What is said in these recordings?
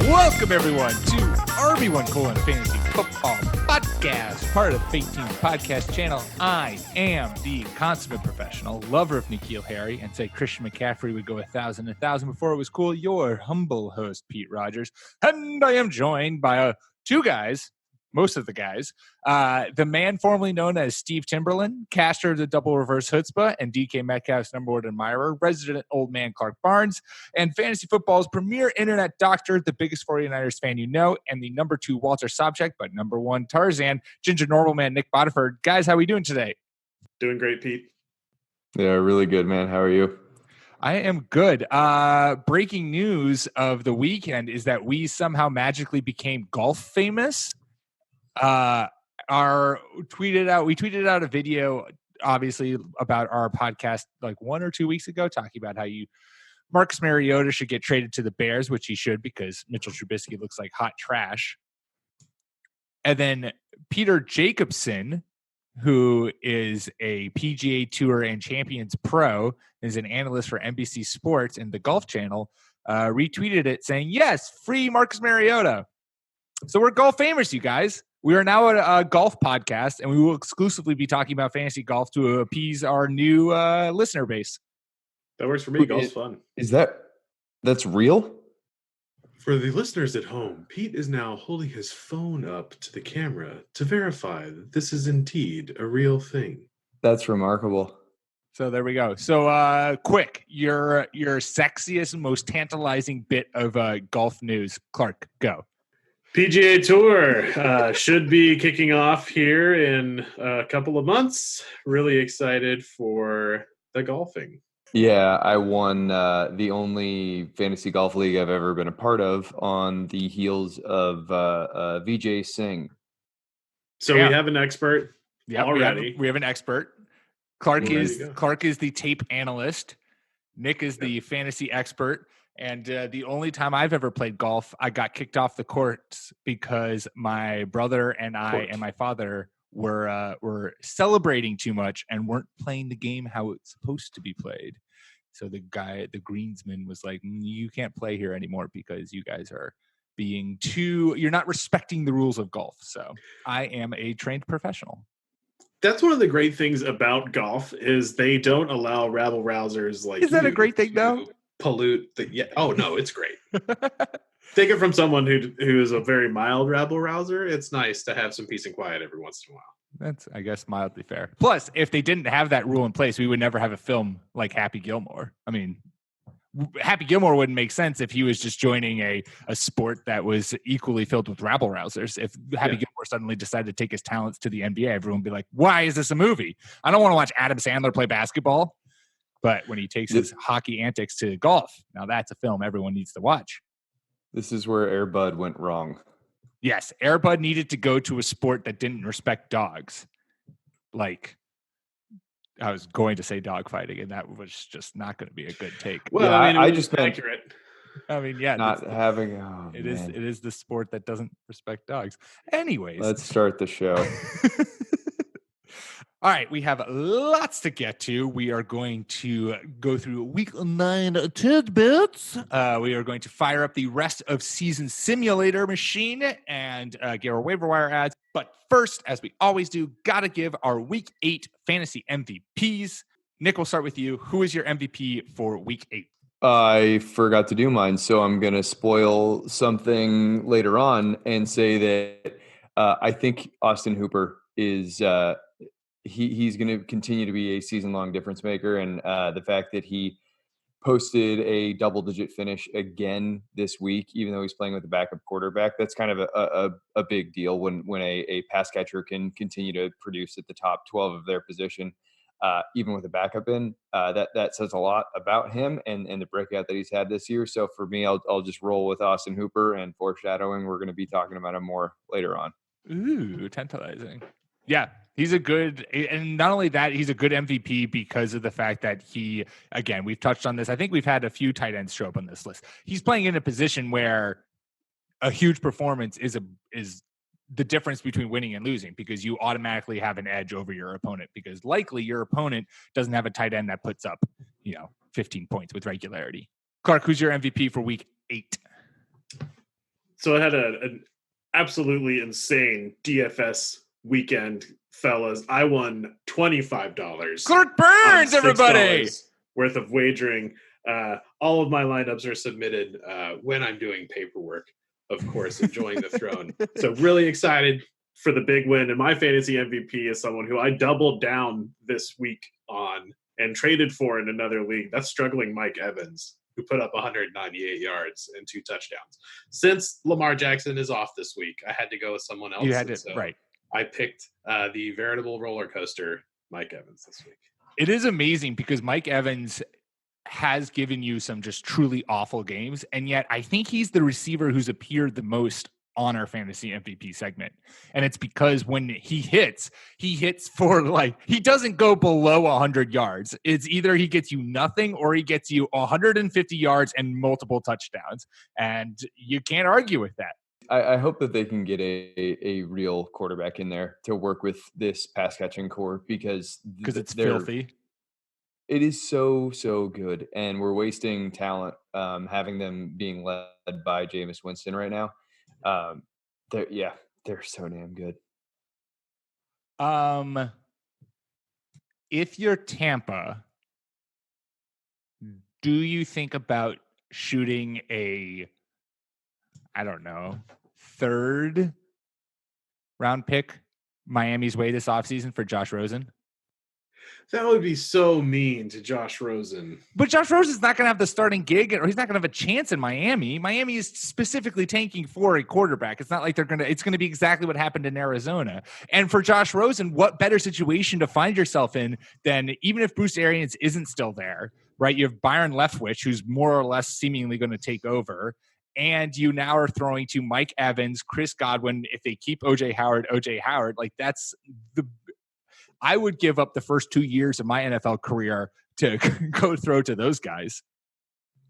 Welcome, everyone, to RB1 Fantasy Football Podcast, part of the Fake Teams Podcast channel. I am the consummate professional, lover of N'Keal Harry, and say Christian McCaffrey would go 1,000 before it was cool. Your humble host, Pete Rodgers. And I am joined by two guys, most of the guys, the man formerly known as Steve Timberland, caster of the double reverse chutzpah, and DK Metcalf's number one admirer, resident old man Clark Barnes, and fantasy football's premier internet doctor, the biggest 49ers fan you know, and the number 2 Walter Sobchak, but number 1 Tarzan, ginger normal man Nick Bodiford. Guys, how are we doing today? Doing great, Pete. Yeah, really good, man. How are you? I am good. Breaking news of the weekend is that we somehow magically became golf famous. We tweeted out a video, obviously, about our podcast like 1 or 2 weeks ago, talking about how Marcus Mariota should get traded to the Bears, which he should because Mitchell Trubisky looks like hot trash. And then Peter Jacobson, who is a PGA Tour and Champions Pro, is an analyst for NBC Sports and the Golf Channel, retweeted it saying, yes, free Marcus Mariota. So we're golf famous, you guys. We are now a golf podcast, and we will exclusively be talking about fantasy golf to appease our new listener base. That works for me. Golf's fun. That's real? For the listeners at home, Pete is now holding his phone up to the camera to verify that this is indeed a real thing. That's remarkable. So there we go. So quick, your sexiest, most tantalizing bit of golf news. Clark, go. PGA Tour should be kicking off here in a couple of months. Really excited for the golfing. Yeah, I won the only fantasy golf league I've ever been a part of on the heels of Vijay Singh. So we have an expert already. We have an expert. Clark is the tape analyst. Nick is the fantasy expert. And the only time I've ever played golf, I got kicked off the courts because my brother and I and my father were celebrating too much and weren't playing the game how it's supposed to be played. So the greensman was like, you can't play here anymore because you guys are you're not respecting the rules of golf. So I am a trained professional. That's one of the great things about golf is they don't allow rabble rousers like. Is that a great thing though? Pollute oh no, it's great. Take it from someone who is a very mild rabble rouser. It's nice to have some peace and quiet every once in a while. That's, I guess, mildly fair. Plus, if they didn't have that rule in place, we would never have a film like Happy Gilmore. I mean, Happy Gilmore wouldn't make sense if he was just joining a sport that was equally filled with rabble rousers. If Happy Gilmore suddenly decided to take his talents to the NBA, everyone would be like, why is this a movie? I don't want to watch Adam Sandler play basketball. But when he takes his hockey antics to golf, now that's a film everyone needs to watch. This is where Air Bud went wrong. Yes, Air Bud needed to go to a sport that didn't respect dogs. Like, I was going to say dogfighting, and that was just not going to be a good take. Well, yeah, I mean, I just meant accurate. I mean, yeah, not having. Oh, it is the sport that doesn't respect dogs. Anyways, let's start the show. All right, we have lots to get to. We are going to go through week 9 tidbits. We are going to fire up the rest of season simulator machine and get our waiver wire ads. But first, as we always do, got to give our week 8 fantasy MVPs. Nick, we'll start with you. Who is your MVP for week 8? I forgot to do mine, so I'm going to spoil something later on and say that I think Austin Hooper is he's going to continue to be a season-long difference maker, and the fact that he posted a double-digit finish again this week, even though he's playing with a backup quarterback, that's kind of a big deal when a pass catcher can continue to produce at the top 12 of their position. Even with a backup in, that says a lot about him and the breakout that he's had this year. So for me, I'll just roll with Austin Hooper, and foreshadowing, we're going to be talking about him more later on. Ooh, tantalizing. Yeah, he's a good, and not only that, he's a good MVP because of the fact that he, again, we've touched on this. I think we've had a few tight ends show up on this list. He's playing in a position where a huge performance is the difference between winning and losing, because you automatically have an edge over your opponent, because likely your opponent doesn't have a tight end that puts up, 15 points with regularity. Clark, who's your MVP for week 8? So I had an absolutely insane DFS weekend, fellas. I won $25. Clark Burns, everybody! Worth of wagering. All of my lineups are submitted when I'm doing paperwork, of course, enjoying the throne. So really excited for the big win. And my fantasy MVP is someone who I doubled down this week on and traded for in another league. That's struggling Mike Evans, who put up 198 yards and 2 touchdowns. Since Lamar Jackson is off this week, I had to go with someone else. You had to, right. I picked the veritable roller coaster, Mike Evans, this week. It is amazing because Mike Evans has given you some just truly awful games, and yet I think he's the receiver who's appeared the most on our fantasy MVP segment. And it's because when he hits for he doesn't go below 100 yards. It's either he gets you nothing or he gets you 150 yards and multiple touchdowns. And you can't argue with that. I hope that they can get a real quarterback in there to work with this pass catching core because it's filthy. It is so good. And we're wasting talent having them being led by Jameis Winston right now. They're so damn good. If you're Tampa, do you think about shooting a, I don't know, 3rd round pick Miami's way this offseason for Josh Rosen? That would be so mean to Josh Rosen. But Josh Rosen's not going to have the starting gig, or he's not going to have a chance in Miami. Miami is specifically tanking for a quarterback. It's not like it's going to be exactly what happened in Arizona. And for Josh Rosen, what better situation to find yourself in than even if Bruce Arians isn't still there, right? You have Byron Leftwich, who's more or less seemingly going to take over. And you now are throwing to Mike Evans, Chris Godwin. If they keep OJ Howard, that's I would give up the first 2 years of my NFL career to go throw to those guys.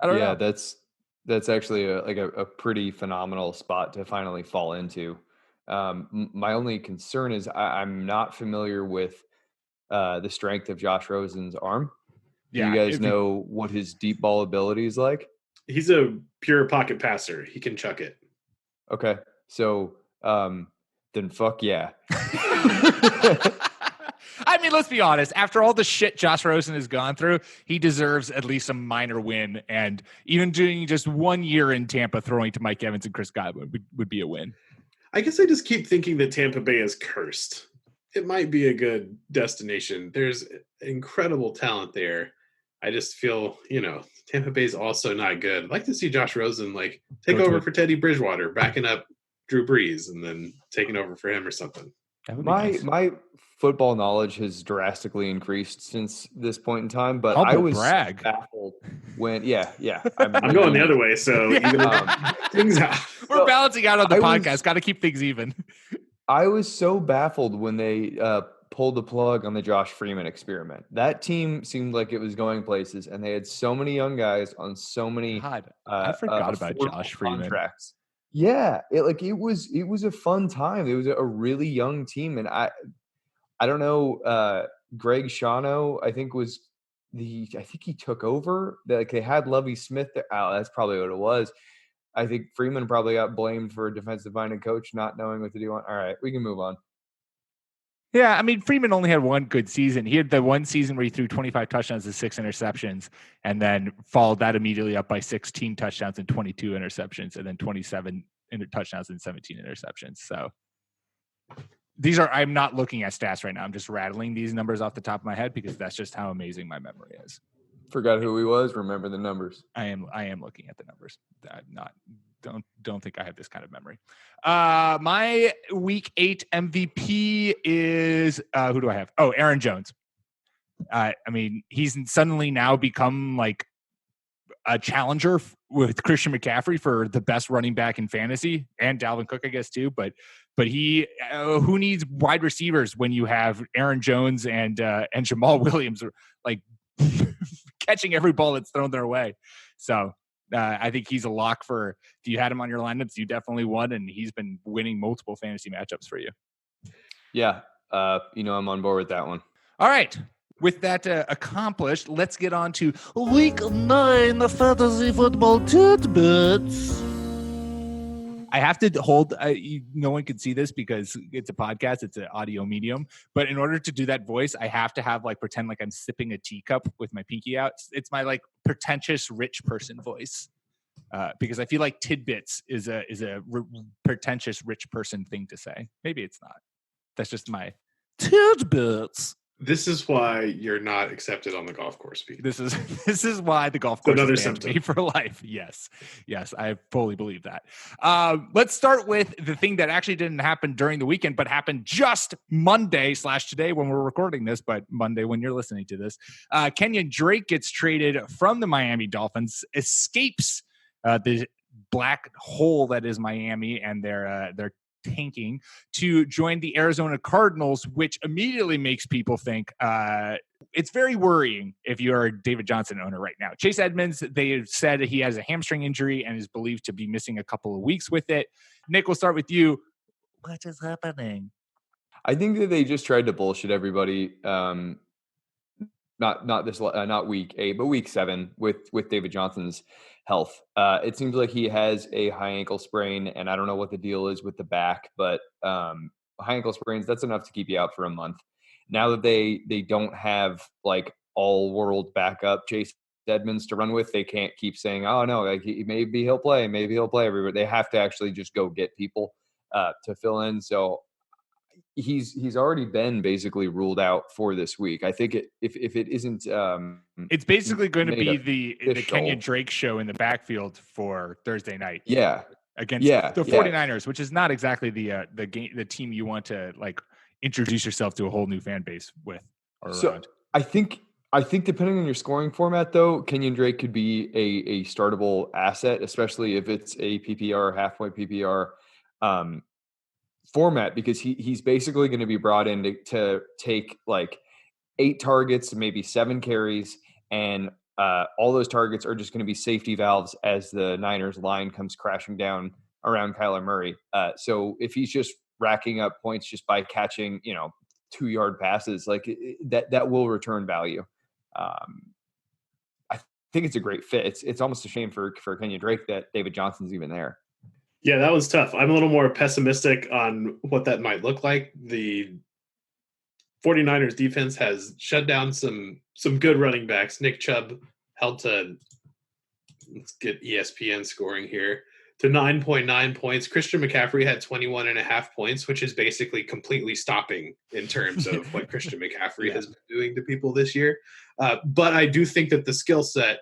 I don't know. That's actually a pretty phenomenal spot to finally fall into. My only concern is I'm not familiar with the strength of Josh Rosen's arm. Do you guys know what his deep ball ability is like? He's a pure pocket passer. He can chuck it. Okay. So then fuck yeah. I mean, let's be honest. After all the shit Josh Rosen has gone through, he deserves at least a minor win. And even doing just 1 year in Tampa, throwing to Mike Evans and Chris Godwin would be a win. I guess I just keep thinking that Tampa Bay is cursed. It might be a good destination. There's incredible talent there. I just feel, Tampa Bay is also not good. I'd like to see Josh Rosen take over for Teddy Bridgewater, backing up Drew Brees, and then taking over for him or something. My football knowledge has drastically increased since this point in time, but I was baffled when I'm going the other way, so things out. We're balancing out on the podcast. Got to keep things even. I was so baffled when they pulled the plug on the Josh Freeman experiment. That team seemed like it was going places, and they had so many young guys on so many. God, I forgot about Josh Freeman contracts. Yeah, it was a fun time. It was a really young team, and I don't know. Greg Shano, I think he took over. They had Lovie Smith there. Oh, that's probably what it was. I think Freeman probably got blamed for a defensive-minded coach not knowing what to do. All right, we can move on. Yeah, I mean, Freeman only had one good season. He had the one season where he threw 25 touchdowns and 6 interceptions, and then followed that immediately up by 16 touchdowns and 22 interceptions, and then 27 touchdowns and 17 interceptions. So I'm not looking at stats right now. I'm just rattling these numbers off the top of my head because that's just how amazing my memory is. Forgot who he was. Remember the numbers. I am looking at the numbers. Don't think I have this kind of memory. My week 8 MVP is who do I have? Oh, Aaron Jones. I mean, he's suddenly now become like a challenger with Christian McCaffrey for the best running back in fantasy, and Dalvin Cook, I guess, too. But he, who needs wide receivers when you have Aaron Jones and Jamal Williams like catching every ball that's thrown their way? So I think he's a lock for, if you had him on your lineups, you definitely won, and he's been winning multiple fantasy matchups for you. Yeah. I'm on board with that one. All right. With that accomplished, let's get on to week 9 of fantasy football tidbits. I have to hold. No one can see this because it's a podcast. It's an audio medium. But in order to do that voice, I have to have pretend like I'm sipping a teacup with my pinky out. It's my pretentious rich person voice. Because I feel like tidbits is a pretentious rich person thing to say. Maybe it's not. That's just my tidbits. This is why you're not accepted on the golf course, Pete. This is why the golf course another is banned symptom me for life. Yes, I fully believe that. Let's start with the thing that actually didn't happen during the weekend, but happened just Monday / today when we're recording this, but Monday when you're listening to this. Kenyan Drake gets traded from the Miami Dolphins, escapes the black hole that is Miami and their tanking to join the Arizona Cardinals, which immediately makes people think it's very worrying if you're a David Johnson owner right now. Chase Edmunds, they said he has a hamstring injury and is believed to be missing a couple of weeks with it. Nick, we'll start with you. What is happening? I think that they just tried to bullshit everybody. Not week 8, but week 7 with David Johnson's health. It seems like he has a high ankle sprain, and I don't know what the deal is with the back, but high ankle sprains, that's enough to keep you out for a month. Now that they don't have all world backup Chase Edmunds to run with, they can't keep saying, oh no, maybe he'll play everybody. They have to actually just go get people to fill in. So he's already been basically ruled out for this week. I think if it isn't, it's basically going to be the Kenyan Drake show in the backfield for Thursday night. Yeah, against the 49ers, which is not exactly the team you want to introduce yourself to a whole new fan base with. Around. I think depending on your scoring format, though, Kenyan Drake could be a startable asset, especially if it's a PPR, half-point PPR format, because he's basically going to be brought in to take 8 targets, maybe 7 carries, and all those targets are just going to be safety valves as the Niners line comes crashing down around Kyler Murray. So if he's just racking up points just by catching, 2-yard passes, that will return value. I think it's a great fit. It's almost a shame for Kenyan Drake that David Johnson's even there. Yeah, that was tough. I'm a little more pessimistic on what that might look like. The 49ers defense has shut down some good running backs. Nick Chubb held to, let's get ESPN scoring here, to 9.9 points. Christian McCaffrey had 21.5 points, which is basically completely stopping in terms of what Christian McCaffrey has been doing to people this year. But I do think that the skill set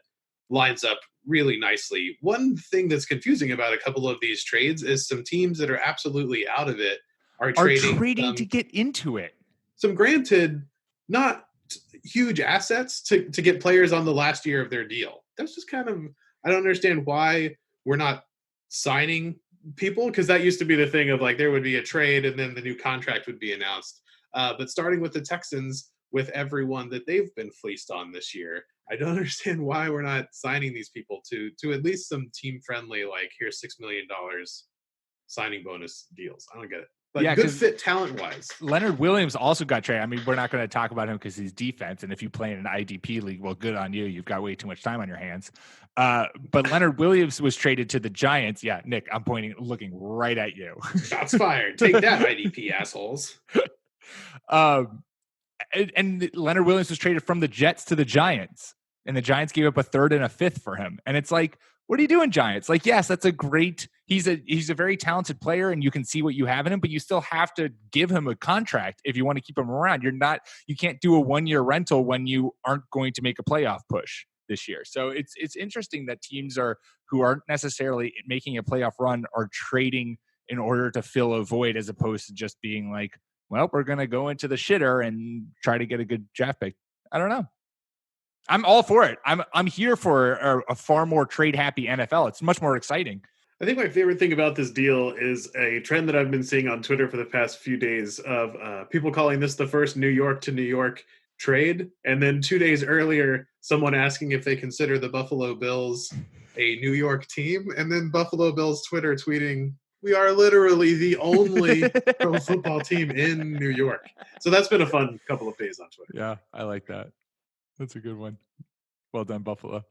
lines up really nicely. One thing that's confusing about a couple of these trades is some teams that are absolutely out of it are trading to get into it. Some granted, not huge assets to get players on the last year of their deal. That's just kind of, I don't understand why we're not signing people, because that used to be the thing of there would be a trade and then the new contract would be announced. But starting with the Texans, with everyone that they've been fleeced on this year, I don't understand why we're not signing these people to at least some team friendly, here's $6 million signing bonus deals. I don't get it. But good fit talent wise. Leonard Williams also got traded. I mean, we're not going to talk about him because he's defense. And if you play in an IDP league, well, good on you. You've got way too much time on your hands. But Leonard Williams was traded to the Giants. Yeah, Nick, I'm looking right at you. Shots fired. Take that, IDP assholes. And Leonard Williams was traded from the Jets to the Giants. And the Giants gave up a 3rd and a 5th for him. And it's what are you doing, Giants? Yes, that's a great – he's a very talented player, and you can see what you have in him, but you still have to give him a contract if you want to keep him around. You can't do a 1-year rental when you aren't going to make a playoff push this year. So it's interesting that teams who aren't necessarily making a playoff run are trading in order to fill a void, as opposed to just being well, we're going to go into the shitter and try to get a good draft pick. I don't know. I'm all for it. I'm here for a far more trade happy NFL. It's much more exciting. I think my favorite thing about this deal is a trend that I've been seeing on Twitter for the past few days of people calling this the first New York to New York trade. And then 2 days earlier, someone asking if they consider the Buffalo Bills a New York team. And then Buffalo Bills Twitter tweeting, we are literally the only pro football team in New York. So that's been a fun couple of days on Twitter. Yeah, I like that. That's a good one. Well done, Buffalo.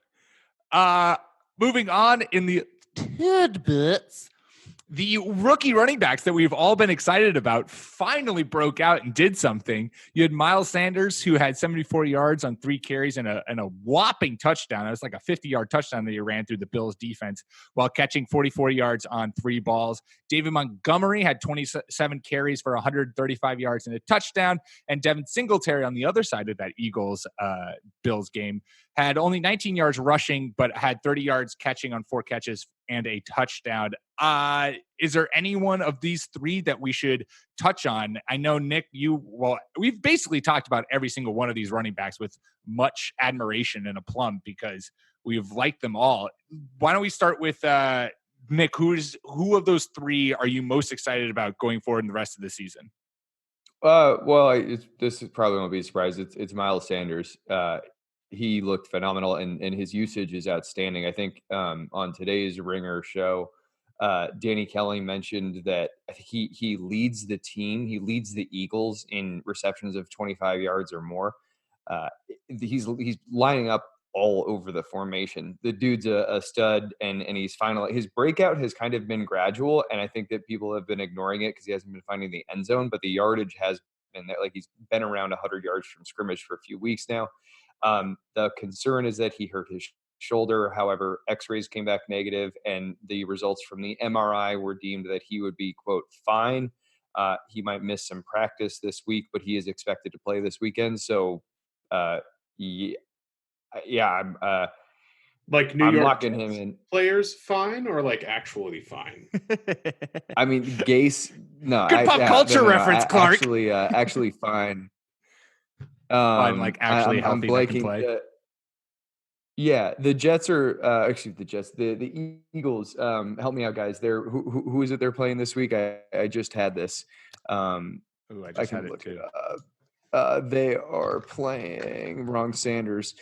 Moving on in the tidbits. The rookie running backs that we've all been excited about finally broke out and did something. You had Miles Sanders, who had 74 yards on 3 carries and a whopping touchdown. It was like a 50-yard touchdown that he ran through the Bills defense while catching 44 yards on 3 balls. David Montgomery had 27 carries for 135 yards and a touchdown. And Devin Singletary on the other side of that Eagles-Bills game had only 19 yards rushing, but had 30 yards catching on 4 catches and a touchdown. Is there any one of these 3 that we should touch on? I know, Nick, we've basically talked about every single one of these running backs with much admiration and aplomb because we've liked them all. Why don't we start with Nick? Who of those 3 are you most excited about going forward in the rest of the season? This probably won't be a surprise. It's Miles Sanders. He looked phenomenal, and his usage is outstanding. I think on today's Ringer show, Danny Kelly mentioned that he leads the team. He leads the Eagles in receptions of 25 yards or more. He's lining up all over the formation. The dude's a stud, and he's finally, his breakout has kind of been gradual, and I think that people have been ignoring it because he hasn't been finding the end zone, but the yardage has been there. Like, he's been around 100 yards from scrimmage for a few weeks now. The concern is that he hurt his shoulder. However, x-rays came back negative, and the results from the MRI were deemed that he would be, quote, fine. He might miss some practice this week, but he is expected to play this weekend. So, I'm like New I'm York locking him in. Players fine or like actually fine? I mean, Gase. No, good pop culture reference, Clark. Actually fine. Like actually healthy. I'm blanking. The Jets are actually the Jets. The Eagles. Help me out, guys. Who is it they're playing this week? I just had this. I just had it too. They are playing Sanders.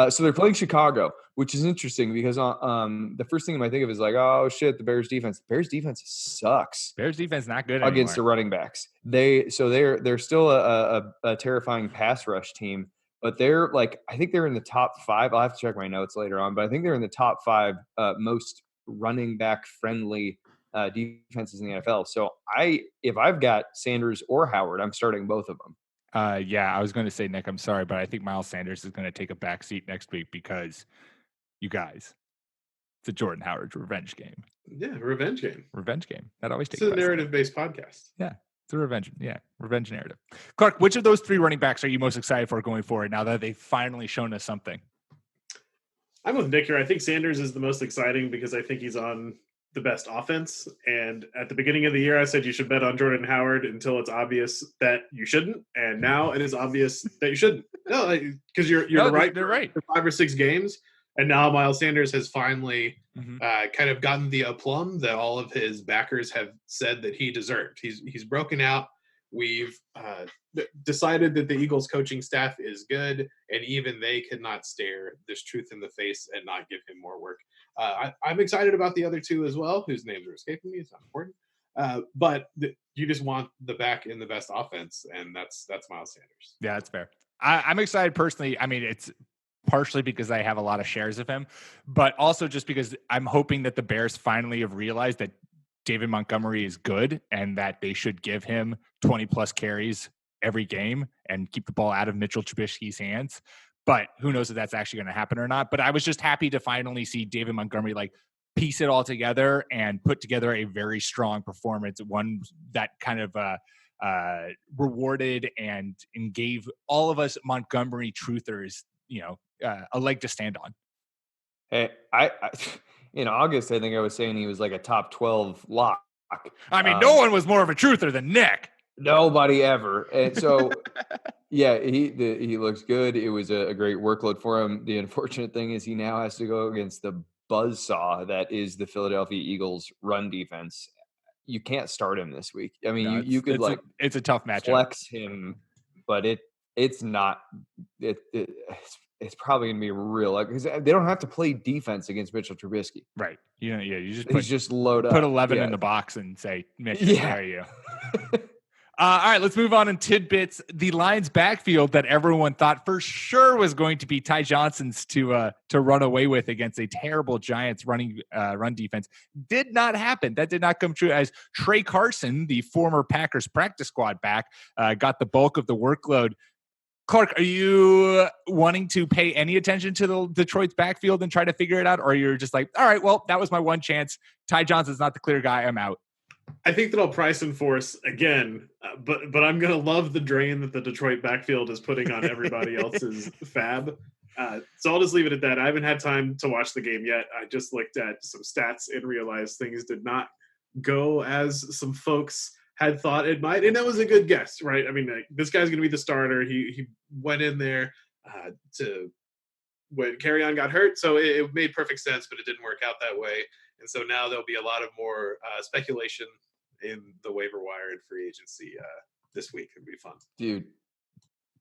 So they're playing Chicago, which is interesting because the first thing I might think of is like, oh shit, the Bears defense. The Bears defense sucks. Bears defense not good against the running backs. They're still a terrifying pass rush team, but they're like, I think they're in the top 5. I'll have to check my notes later on, but I think they're in the top 5 most running back friendly defenses in the NFL. So if I've got Sanders or Howard, I'm starting both of them. I was going to say, Nick, I'm sorry, but I think Miles Sanders is going to take a back seat next week because you guys, it's a Jordan Howard revenge game. Yeah, revenge game. That always takes. It's a narrative-based podcast. Yeah, it's a revenge narrative. Clark, which of those 3 running backs are you most excited for going forward now that they've finally shown us something? I'm with Nick here. I think Sanders is the most exciting because I think he's on the best offense. And at the beginning of the year, I said you should bet on Jordan Howard until it's obvious that you shouldn't. And now it is obvious that you shouldn't. No, because you're right. They're right. For 5 or 6 games. And now Miles Sanders has finally kind of gotten the aplomb that all of his backers have said that he deserved. He's broken out. We've decided that the Eagles coaching staff is good, and even they could not stare this truth in the face and not give him more work. I'm excited about the other 2 as well, whose names are escaping me. It's not important. But you just want the back in the best offense, and that's Miles Sanders. Yeah, that's fair. I'm excited personally. I mean, it's partially because I have a lot of shares of him, but also just because I'm hoping that the Bears finally have realized that David Montgomery is good and that they should give him 20-plus carries every game and keep the ball out of Mitchell Trubisky's hands. But who knows if that's actually going to happen or not. But I was just happy to finally see David Montgomery like piece it all together and put together a very strong performance, one that kind of rewarded and gave all of us Montgomery truthers, a leg to stand on. Hey, I in August, I think I was saying he was like a top 12 lock. I mean, no one was more of a truther than Nick. Nobody ever. And so, yeah, he looks good. It was a great workload for him. The unfortunate thing is he now has to go against the buzzsaw that is the Philadelphia Eagles run defense. You can't start him this week. I mean, you could it's a tough matchup. Flex him, but it's not. It's probably going to be real because they don't have to play defense against Mitchell Trubisky. Right. You just load up. Put 11 in the box and say, Mitch, where are you? All right, let's move on in tidbits. The Lions backfield that everyone thought for sure was going to be Ty Johnson's to run away with against a terrible Giants run defense did not happen. That did not come true, as Trey Carson, the former Packers practice squad back, got the bulk of the workload. Clark, are you wanting to pay any attention to the Detroit's backfield and try to figure it out? Or you're just like, all right, well, that was my one chance. Ty Johnson's not the clear guy. I'm out. I think that I'll price enforce again, but I'm going to love the drain that the Detroit backfield is putting on everybody else's fab. So I'll just leave it at that. I haven't had time to watch the game yet. I just looked at some stats and realized things did not go as some folks had thought it might, and that was a good guess, right? I mean, this guy's going to be the starter. He went in there to when Carry-On got hurt, so it made perfect sense, but it didn't work out that way. And so now there'll be a lot of more speculation in the waiver wire and free agency this week. It'll be fun. Dude,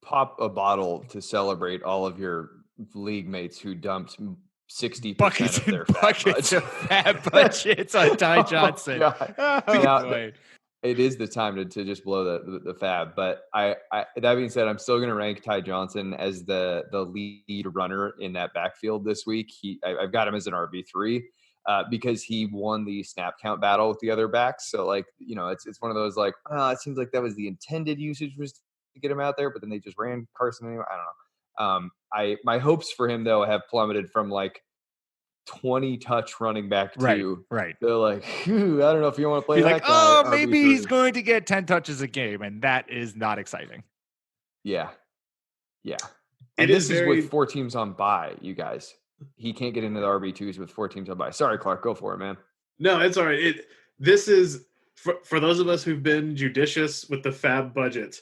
pop a bottle to celebrate all of your league mates who dumped 60% of their fab budgets on Ty Johnson. Now, it is the time to just blow the fab. But I that being said, I'm still going to rank Ty Johnson as the lead runner in that backfield this week. I've got him as an RB3 because he won the snap count battle with the other backs. So it's one of those it seems like that was the intended usage was to get him out there, but then they just ran Carson anyway. I don't know. My hopes for him though have plummeted from 20 touch running back to right. They're like, I don't know if you want to play that guy. Oh, maybe he's going to get 10 touches a game, and that is not exciting. Yeah. And this is with 4 teams on bye, you guys. He can't get into the RB2s with 4 teams on bye. Sorry, Clark, go for it, man. No, it's all right. This is for those of us who've been judicious with the fab budget.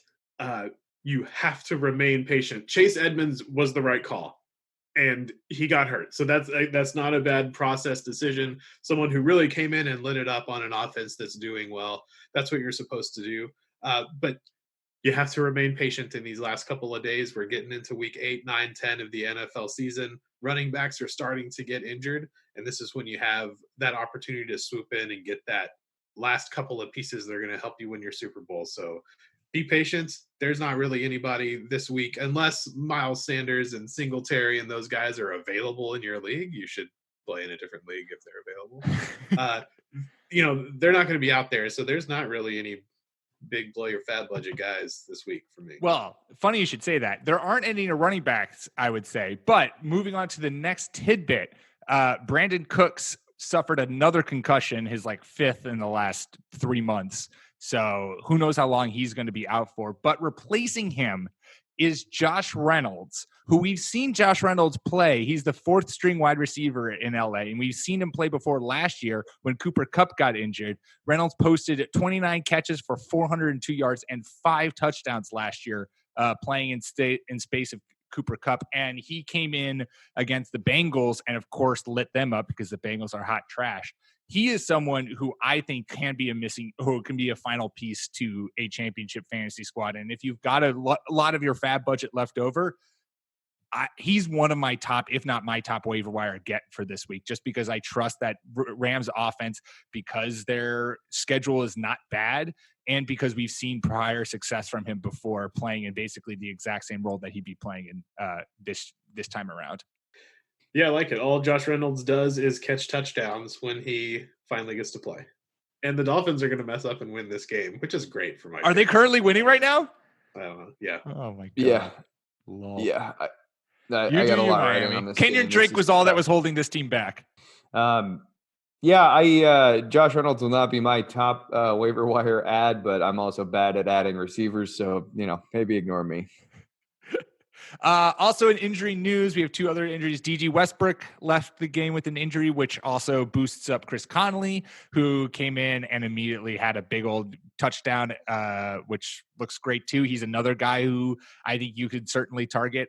You have to remain patient. Chase Edmunds was the right call, and he got hurt. So that's not a bad process decision. Someone who really came in and lit it up on an offense that's doing well. That's what you're supposed to do. But you have to remain patient in these last couple of days. We're getting into week 8, 9, 10 of the NFL season. Running backs are starting to get injured, and this is when you have that opportunity to swoop in and get that last couple of pieces that are going to help you win your Super Bowl. So be patient. There's not really anybody this week, unless Miles Sanders and Singletary and those guys are available in your league. You should play in a different league if they're available. They're not going to be out there. So there's not really any big blow your fab budget guys this week for me. Well, funny you should say that. There aren't any running backs, I would say. But moving on to the next tidbit, Brandon Cooks suffered another concussion, his 5th in the last 3 months. So who knows how long he's going to be out for. But replacing him is Josh Reynolds, who we've seen Josh Reynolds play. He's the 4th string wide receiver in LA, and we've seen him play before last year when Cooper Kupp got injured. Reynolds posted 29 catches for 402 yards and 5 touchdowns last year, playing in space of Cooper Kupp, and he came in against the Bengals and of course lit them up because the Bengals are hot trash. He is someone who I think can be a final piece to a championship fantasy squad. And if you've got a lot of your fab budget left over, he's one of my top, if not my top waiver wire get for this week, just because I trust that Rams offense, because their schedule is not bad, and because we've seen prior success from him before playing in basically the exact same role that he'd be playing in this time around. Yeah, I like it. All Josh Reynolds does is catch touchdowns when he finally gets to play. And the Dolphins are going to mess up and win this game, which is great for my Are they currently winning right now? I don't know. Yeah. Oh, my God. Yeah. Lol. Yeah. I got a lot riding on this. Kenyan Drake was all that was holding this team back. Josh Reynolds will not be my top waiver wire ad, but I'm also bad at adding receivers, so maybe ignore me. Also in injury news, we have 2 other injuries. DG Westbrook left the game with an injury, which also boosts up Chris Conley, who came in and immediately had a big old touchdown, which looks great too. He's another guy who I think you could certainly target.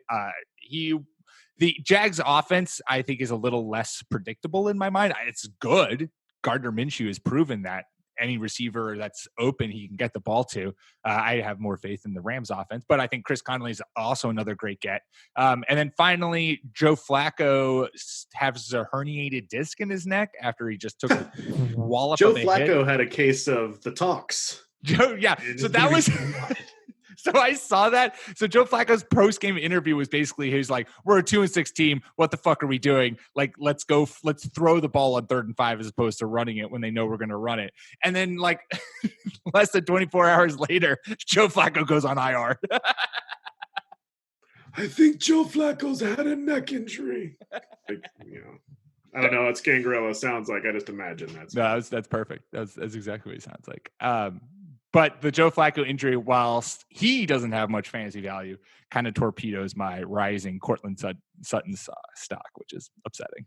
The Jags offense, I think, is a little less predictable in my mind. It's good. Gardner Minshew has proven that any receiver that's open, he can get the ball to. I have more faith in the Rams offense, but I think Chris Conley is also another great get. And then finally, Joe Flacco has a herniated disc in his neck after he just took a wallop Joe of a Flacco hit. had a case of the talks. Joe, yeah. So that was. So I saw that. So Joe Flacco's post-game interview was basically, he was like, we're a 2-6 team. What the fuck are we doing? Like, let's throw the ball on 3rd and 5 as opposed to running it when they know we're going to run it. And then like less than 24 hours later, Joe Flacco goes on IR. I think Joe Flacco's had a neck injury. Like, I don't know what Scangarella sounds like. I just imagine that's perfect. That's exactly what he sounds like. But the Joe Flacco injury, whilst he doesn't have much fantasy value, kind of torpedoes my rising Courtland Sutton stock, which is upsetting.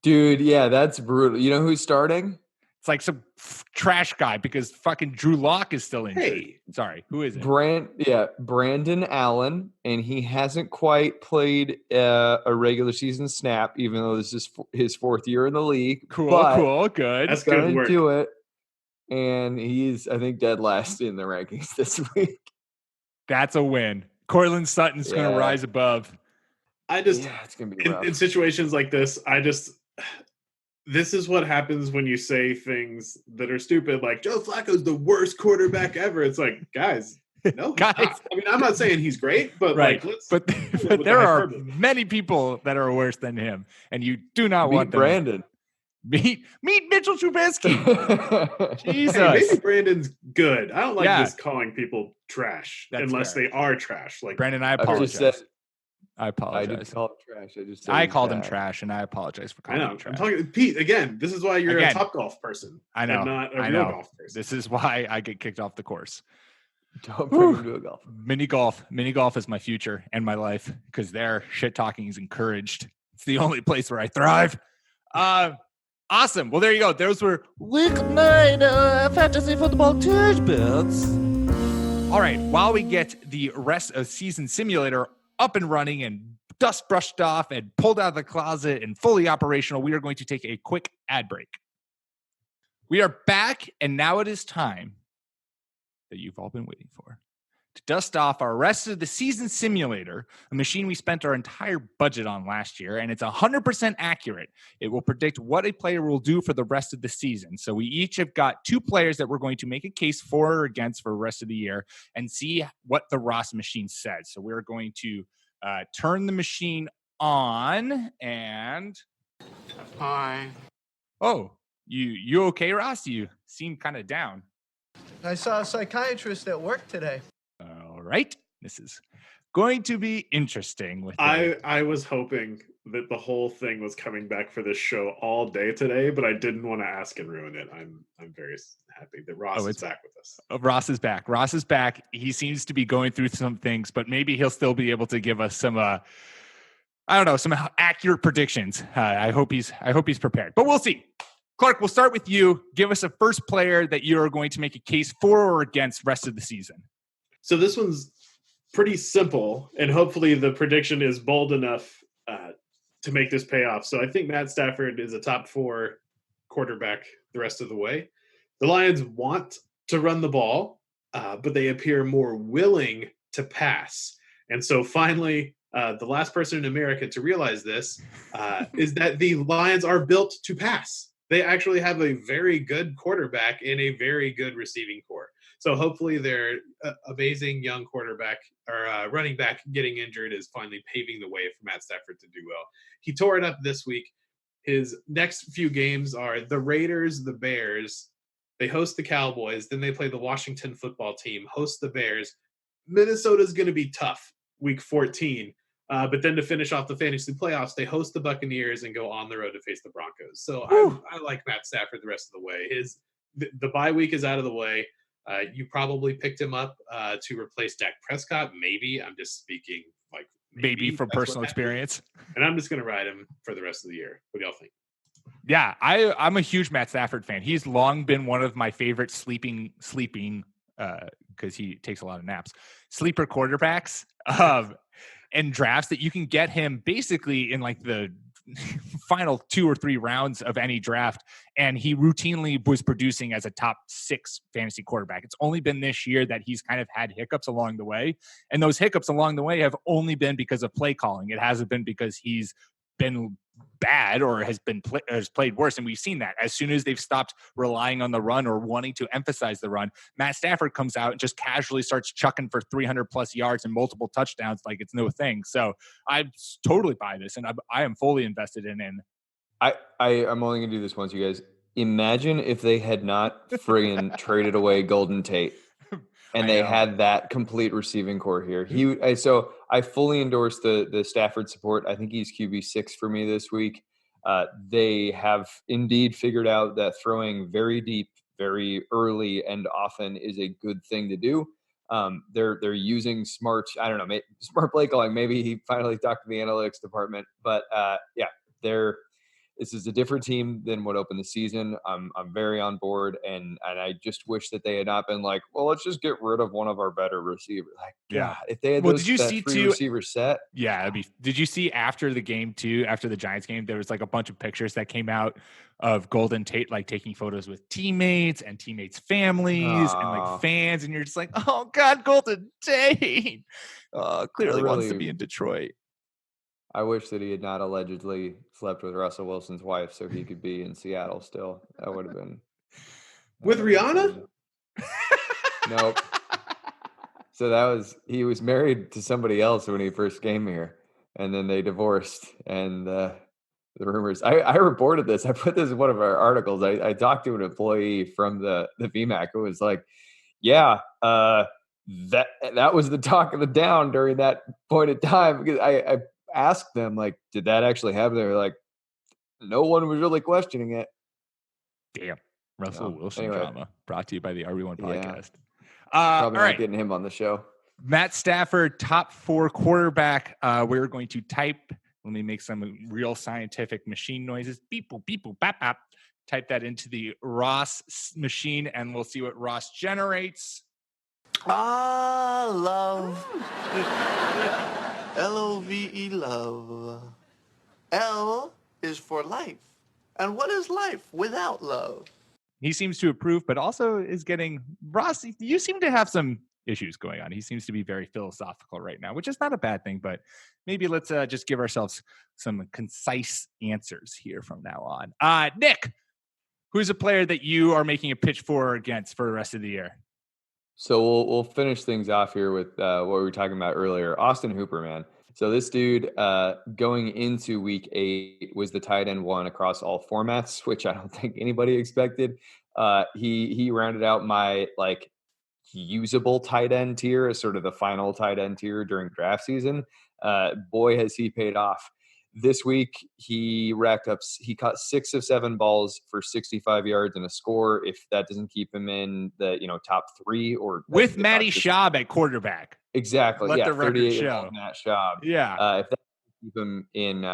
Dude, yeah, that's brutal. You know who's starting? It's like some trash guy because fucking Drew Lock is still injured. Hey. Sorry, who is it? Brandon Allen, and he hasn't quite played a regular season snap, even though this is his 4th year in the league. Cool, good. That's good work. Do it. And he's, I think, dead last in the rankings this week. That's a win. Courtland Sutton's going to rise above. It's going to be rough. In situations like this, this is what happens when you say things that are stupid, like Joe Flacco's the worst quarterback ever. It's like, guys, no, guys. I mean, I'm not saying he's great, but right. But there are many people that are worse than him, and you do not want them. Brandon. Meet Mitchell Trubisky. Jesus. Hey, maybe Brandon's good. I don't like just calling people trash unless they are trash. Like Brandon, I apologize. I apologize. I didn't call him trash. I called him trash, and I apologize for calling him trash. I'm talking Pete again. This is why you're a top golf person. I know. And not a real golf person. This is why I get kicked off the course. Don't bring him to a golf. Mini golf is my future and my life because there shit talking is encouraged. It's the only place where I thrive. Awesome. Well, there you go. Those were Week 9 Fantasy Football Tidbits. All right. While we get the rest of Season Simulator up and running and dust brushed off and pulled out of the closet and fully operational, we are going to take a quick ad break. We are back, and now it is time that you've all been waiting for to dust off our rest of the Season Simulator, a machine we spent our entire budget on last year, and it's 100% accurate. It will predict what a player will do for the rest of the season. So we each have got 2 players that we're going to make a case for or against for the rest of the year and see what the Ross machine says. So we're going to turn the machine on and... Hi. Oh, you okay, Ross? You seem kind of down. I saw a psychiatrist at work today. All right. This is going to be interesting. I was hoping that the whole thing was coming back for this show all day today, but I didn't want to ask and ruin it. I'm very happy that Ross is back with us. Ross is back. Ross is back. He seems to be going through some things, but maybe he'll still be able to give us some some accurate predictions. I hope he's prepared, but we'll see. Clark, we'll start with you. Give us a first player that you're going to make a case for or against rest of the season. So this one's pretty simple, and hopefully the prediction is bold enough to make this pay off. So I think Matt Stafford is a top 4 quarterback the rest of the way. The Lions want to run the ball, but they appear more willing to pass. And so finally, the last person in America to realize this is that the Lions are built to pass. They actually have a very good quarterback and a very good receiving core. So hopefully their amazing young quarterback or running back getting injured is finally paving the way for Matt Stafford to do well. He tore it up this week. His next few games are the Raiders, the Bears. They host the Cowboys. Then they play the Washington football team, host the Bears. Minnesota's going to be tough, week 14. But then to finish off the fantasy playoffs, they host the Buccaneers and go on the road to face the Broncos. So I like Matt Stafford the rest of the way. The bye week is out of the way. You probably picked him up to replace Dak Prescott. Maybe. I'm just speaking like maybe from personal experience. And I'm just going to ride him for the rest of the year. What do y'all think? Yeah, I'm a huge Matt Stafford fan. He's long been one of my favorite sleeping because he takes a lot of naps. Sleeper quarterbacks and drafts that you can get him basically in like the final 2 or 3 rounds of any draft, and he routinely was producing as a top 6 fantasy quarterback. It's only been this year that he's kind of had hiccups along the way, and those hiccups along the way have only been because of play calling. It hasn't been because he's been bad or has played worse. And we've seen that as soon as they've stopped relying on the run or wanting to emphasize the run, Matt Stafford comes out and just casually starts chucking for 300 plus yards and multiple touchdowns like it's no thing. So I totally buy this, and I am fully invested in him. I'm only gonna do this once, you guys. Imagine if they had not friggin' traded away Golden Tate and they had that complete receiving core here. So I fully endorse the Stafford support. I think he's QB6 for me this week. They have indeed figured out that throwing very deep, very early and often is a good thing to do. They're using smart, I don't know, smart play calling. Maybe he finally talked to the analytics department, but this is a different team than what opened the season. I'm very on board, and I just wish that they had not been like, well, let's just get rid of one of our better receivers. Like, yeah, if they had did you see three receiver set? Yeah, did you see after the game too? After the Giants game, there was like a bunch of pictures that came out of Golden Tate like taking photos with teammates and teammates' families and like fans, and you're just like, oh God, Golden Tate clearly wants to be in Detroit. I wish that he had not allegedly slept with Russell Wilson's wife so he could be in Seattle still. That would have been. With Rihanna? Nope. So he was married to somebody else when he first came here, and then they divorced. And the rumors, I reported this. I put this in one of our articles. I talked to an employee from the VMAC who was like, yeah, that was the talk of the town during that point in time, because I asked them, like, did that actually happen? They were like, no one was really questioning it. Damn. Russell Wilson drama brought to you by the RB1 podcast. Probably not getting him on the show. Matt Stafford, top 4 quarterback. We're going to type. Let me make some real scientific machine noises. Beep, boop, beep, boop, bap, bap. Type that into the Ross machine, and we'll see what Ross generates. Love. Love, love. L is for life. And what is life without love? He seems to approve, but also is getting Ross. You seem to have some issues going on. He seems to be very philosophical right now, which is not a bad thing, but maybe let's just give ourselves some concise answers here from now on. Nick, who's a player that you are making a pitch for or against for the rest of the year? So we'll finish things off here with what we were talking about earlier. Austin Hooper, man. So this dude going into week 8 was the tight end 1 across all formats, which I don't think anybody expected. He rounded out my like usable tight end tier as sort of the final tight end tier during draft season. Boy, has he paid off. This week, he caught 6 of 7 balls for 65 yards and a score. If that doesn't keep him in the top 3 or with Matty Schaub at quarterback. Exactly. Let the record show. Matt Schaub. Yeah. If that keep him in,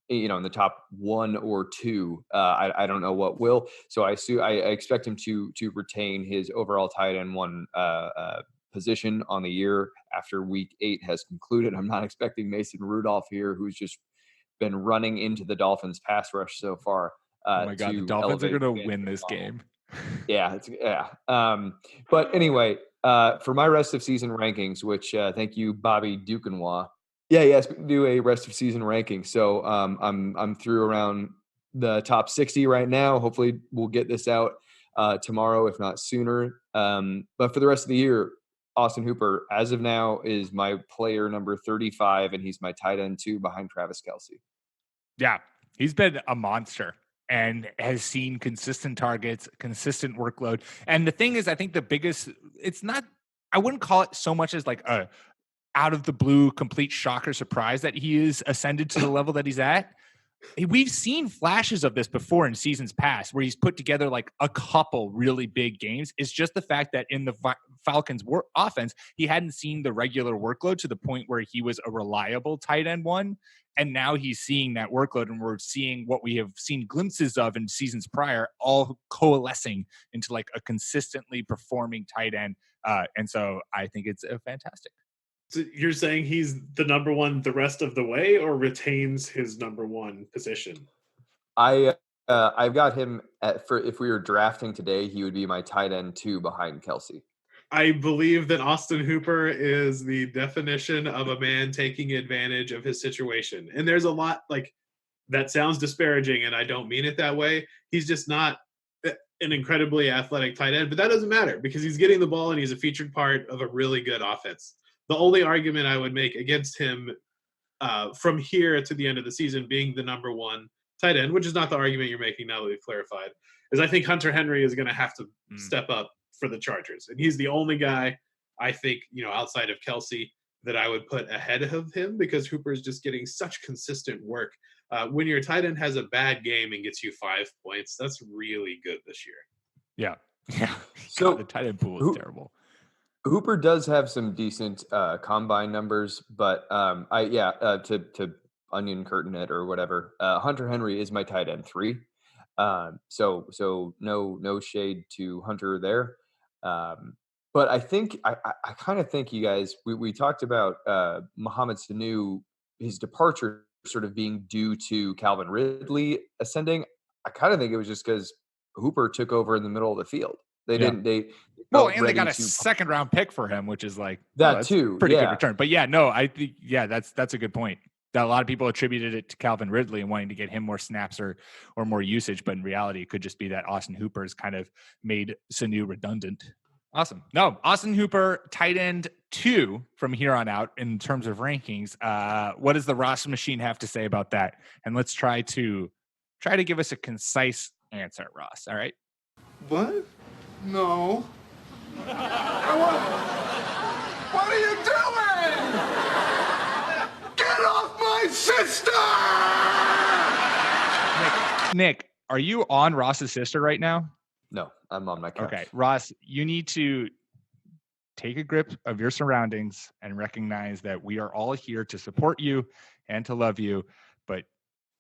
in the top 1 or 2, I don't know what will. So I expect him to retain his overall tight end 1 position on the year after week 8 has concluded. I'm not expecting Mason Rudolph here, who's just been running into the Dolphins pass rush so far. Oh my God, the Dolphins are going to win this game. Yeah. But anyway, for my rest of season rankings, which thank you, Bobby Duquesnoy. Yes, we can do a rest of season ranking. So I'm through around the top 60 right now. Hopefully we'll get this out tomorrow, if not sooner. But for the rest of the year, Austin Hooper, as of now, is my player number 35, and he's my tight end 2 behind Travis Kelce. Yeah, he's been a monster and has seen consistent targets, consistent workload. And the thing is, I think the biggest, I wouldn't call it so much as like a out of the blue, complete shocker surprise that he is ascended to the level that he's at. We've seen flashes of this before in seasons past where he's put together like a couple really big games. It's just the fact that in the Falcons offense, he hadn't seen the regular workload to the point where he was a reliable tight end 1. And now he's seeing that workload, and we're seeing what we have seen glimpses of in seasons prior, all coalescing into like a consistently performing tight end. And so I think it's fantastic. So you're saying he's the number 1 the rest of the way, or retains his number 1 position? I've got him if we were drafting today, he would be my tight end 2 behind Kelce. I believe that Austin Hooper is the definition of a man taking advantage of his situation. And there's a lot, like, that sounds disparaging, and I don't mean it that way. He's just not an incredibly athletic tight end, but that doesn't matter because he's getting the ball and he's a featured part of a really good offense. The only argument I would make against him from here to the end of the season being the number one tight end, which is not the argument you're making now that we've clarified, is I think Hunter Henry is going to have to step up for the Chargers. And he's the only guy I think, outside of Kelsey, that I would put ahead of him because Hooper is just getting such consistent work. When your tight end has a bad game and gets you 5 points, that's really good this year. Yeah. So God, the tight end pool is terrible. Hooper does have some decent combine numbers, but to onion curtain it or whatever. Hunter Henry is my tight end 3. So no shade to Hunter there. But I think I kind of think you guys we talked about Mohamed Sanu, his departure sort of being due to Calvin Ridley ascending. I kind of think it was just because Hooper took over in the middle of the field. They got a second round pick for him, which is like that too. Pretty good return. But I think that's a good point. That a lot of people attributed it to Calvin Ridley and wanting to get him more snaps or more usage, but in reality, it could just be that Austin Hooper's kind of made Sanu redundant. Awesome. No, Austin Hooper, tight end 2 from here on out in terms of rankings. What does the Ross machine have to say about that? And let's try to give us a concise answer, Ross. All right. What? No. What are you doing? Get off my sister! Nick, are you on Ross's sister right now? No, I'm on my couch. Okay, Ross, you need to take a grip of your surroundings and recognize that we are all here to support you and to love you, but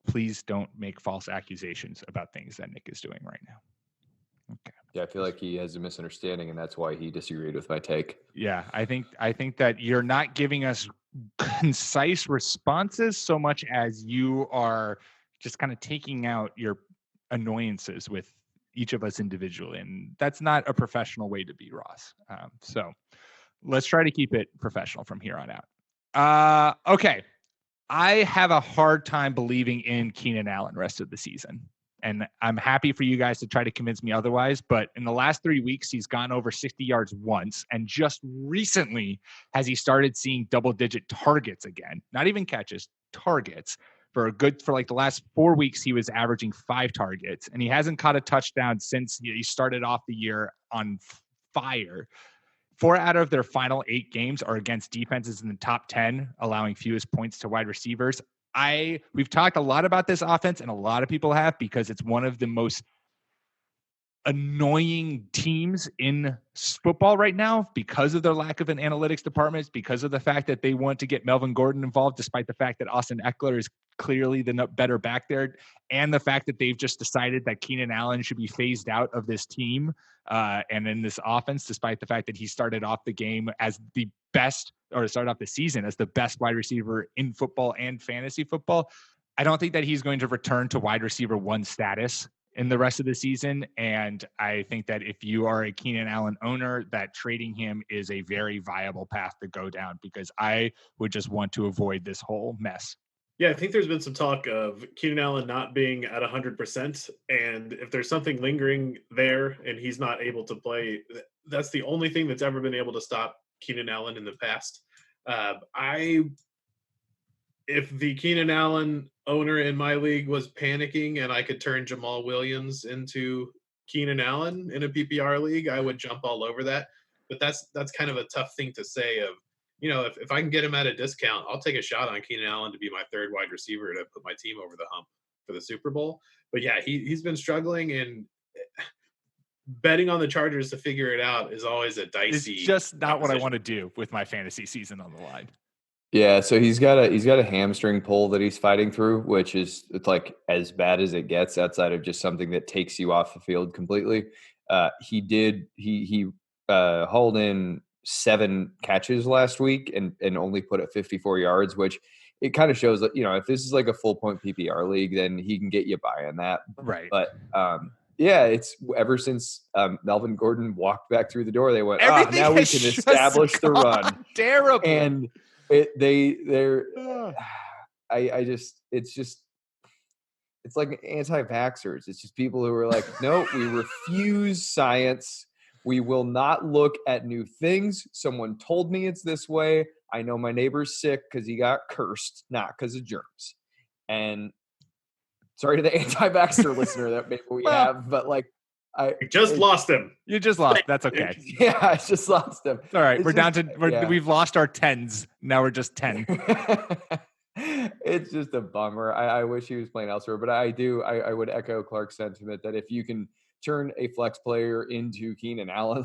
please don't make false accusations about things that Nick is doing right now. Okay. Yeah, I feel like he has a misunderstanding, and that's why he disagreed with my take. Yeah, I think that you're not giving us concise responses so much as you are just kind of taking out your annoyances with each of us individually, and that's not a professional way to be, Ross. So let's try to keep it professional from here on out. Okay. I have a hard time believing in Keenan Allen rest of the season, and I'm happy for you guys to try to convince me otherwise, but in the last 3 weeks, he's gone over 60 yards once, and just recently has he started seeing double-digit targets again. Not even catches, targets. For like the last 4 weeks, he was averaging 5 targets, and he hasn't caught a touchdown since he started off the year on fire. 4 out of their final 8 games are against defenses in the top 10, allowing fewest points to wide receivers. We've talked a lot about this offense, and a lot of people have, because it's one of the most annoying teams in football right now because of their lack of an analytics department, because of the fact that they want to get Melvin Gordon involved, despite the fact that Austin Eckler is clearly the better back there, and the fact that they've just decided that Keenan Allen should be phased out of this team and in this offense, despite the fact that he started off the game as the best, or started off the season as the best wide receiver in football and fantasy football. I don't think that he's going to return to wide receiver 1 status in the rest of the season. And I think that if you are a Keenan Allen owner, that trading him is a very viable path to go down, because I would just want to avoid this whole mess. Yeah, I think there's been some talk of Keenan Allen not being at 100%. And if there's something lingering there and he's not able to play, that's the only thing that's ever been able to stop Keenan Allen in the past. If the Keenan Allen owner in my league was panicking and I could turn Jamal Williams into Keenan Allen in a PPR league, I would jump all over that. But that's kind of a tough thing to say of, if I can get him at a discount, I'll take a shot on Keenan Allen to be my 3rd wide receiver to put my team over the hump for the Super Bowl. But yeah, he's been struggling, and betting on the Chargers to figure it out is always a dicey. It's just not what I want to do with my fantasy season on the line. Yeah, so he's got a hamstring pull that he's fighting through, which is, it's like as bad as it gets outside of just something that takes you off the field completely. He hauled in 7 catches last week and only put up 54 yards, which it kind of shows that, if this is like a full point PPR league, then he can get you by on that. Right. But it's ever since Melvin Gordon walked back through the door, they went, now we can establish the run. Terrible. And it's just It's like anti-vaxxers. It's just people who are like, no, we refuse science. We will not look at new things. Someone told me it's this way. I know my neighbor's sick because he got cursed, not because of germs. And sorry to the anti-vaxxer listener that maybe we have, but like, We just lost him. You just lost. That's okay. Yeah, I just lost him. All right, It's we've lost our 10s. Now we're just 10. It's just a bummer. I wish he was playing elsewhere, but I would echo Clark's sentiment that if you can turn a flex player into Keenan Allen,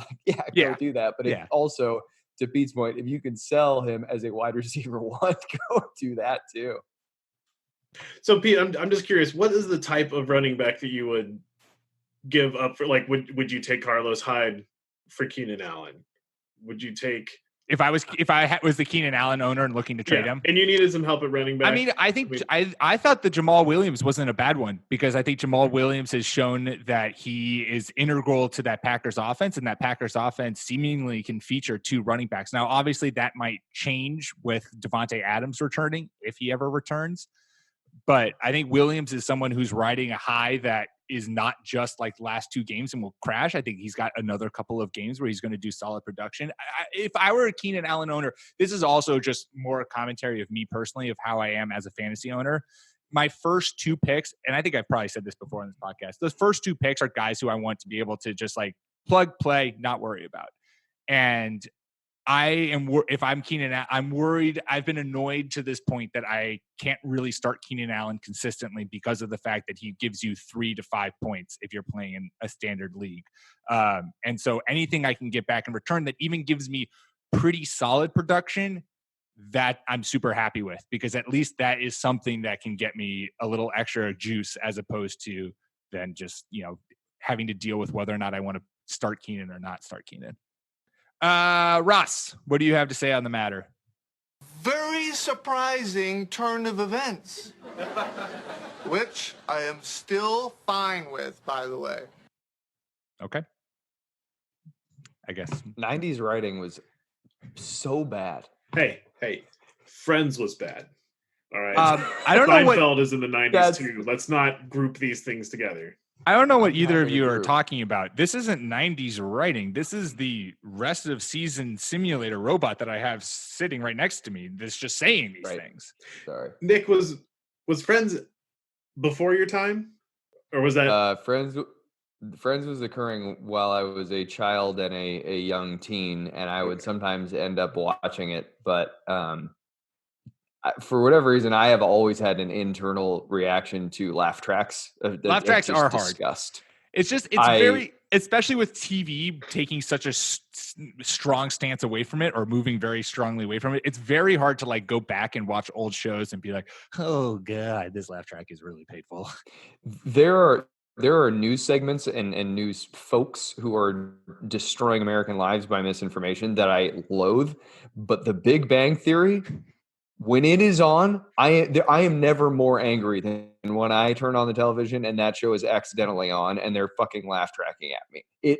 go do that. But if also, to Pete's point, if you can sell him as a wide receiver 1, go do that too. So Pete, I'm just curious, what is the type of running back that you would give up for? Like, would you take Carlos Hyde for Keenan Allen? Would you take if I was the Keenan Allen owner and looking to trade him, and you needed some help at running back? I mean, I thought the Jamal Williams wasn't a bad one because I think Jamal Williams has shown that he is integral to that Packers offense, and that Packers offense seemingly can feature 2 running backs. Now, obviously, that might change with Devontae Adams returning if he ever returns. But I think Williams is someone who's riding a high that is not just like last 2 games and will crash. I think he's got another couple of games where he's going to do solid production. If I were a Keenan Allen owner, this is also just more a commentary of me personally of how I am as a fantasy owner. My first 2 picks, and I think I've probably said this before on this podcast, those first 2 picks are guys who I want to be able to just like plug, play, not worry about. And if I'm Keenan, I'm worried. I've been annoyed to this point that I can't really start Keenan Allen consistently because of the fact that he gives you 3 to 5 points if you're playing in a standard league. And so anything I can get back in return that even gives me pretty solid production, that I'm super happy with, because at least that is something that can get me a little extra juice as opposed to then just, having to deal with whether or not I want to start Keenan or not start Keenan. Ross, what do you have to say on the matter? Very surprising turn of events, which I am still fine with, by the way. Okay. I guess 90s writing was so bad. Hey, Friends was bad. All right. I don't know what Seinfeld is in the 90s too. Let's not group these things together. I don't know what either of you are talking about. This isn't 90s writing. This is the rest of season simulator robot that I have sitting right next to me that's just saying these things. Sorry. Nick, was Friends before your time? Or was that Friends was occurring while I was a child and a young teen, and I would sometimes end up watching it, but for whatever reason, I have always had an internal reaction to laugh tracks. Laugh tracks are hard. Disgust. It's very, especially with TV taking such a strong stance away from it or moving very strongly away from it. It's very hard to like go back and watch old shows and be like, oh God, this laugh track is really painful. There are news segments and news folks who are destroying American lives by misinformation that I loathe. But The Big Bang Theory, when it is on, I am never more angry than when I turn on the television and that show is accidentally on and they're fucking laugh tracking at me. It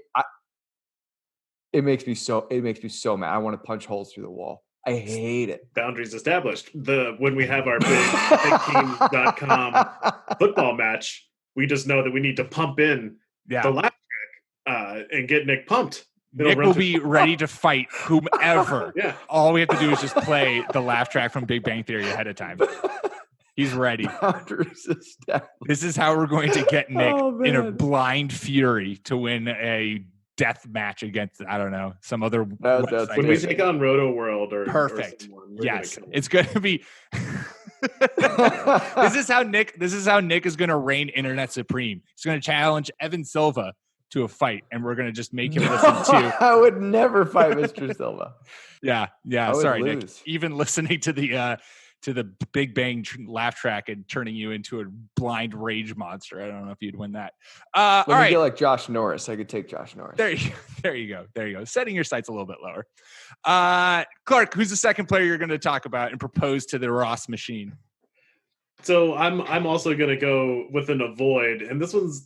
makes me so mad. I want to punch holes through the wall. I hate it. Boundaries established. When we have our bigteam.com football match, we just know that we need to pump in the laugh track and get Nick pumped. Nick will be ready to fight whomever. Yeah. All we have to do is just play the laugh track from Big Bang Theory ahead of time. He's ready. This is how we're going to get Nick in a blind fury to win a death match against, I don't know, some other website. When we take on Roto World or perfect. Or someone, yes. It's going to be This is how Nick is going to reign internet supreme. He's going to challenge Evan Silva to a fight, and we're going to just make him listen to. I would never fight Mr. Silva. Yeah. Sorry, lose. Nick. Even listening to the Big Bang laugh track and turning you into a blind rage monster. I don't know if you'd win that. Let me get like Josh Norris. I could take Josh Norris. There you go. Setting your sights a little bit lower. Clark, who's the second player you're going to talk about and propose to the Ross machine? So I'm also going to go with an avoid, and this one's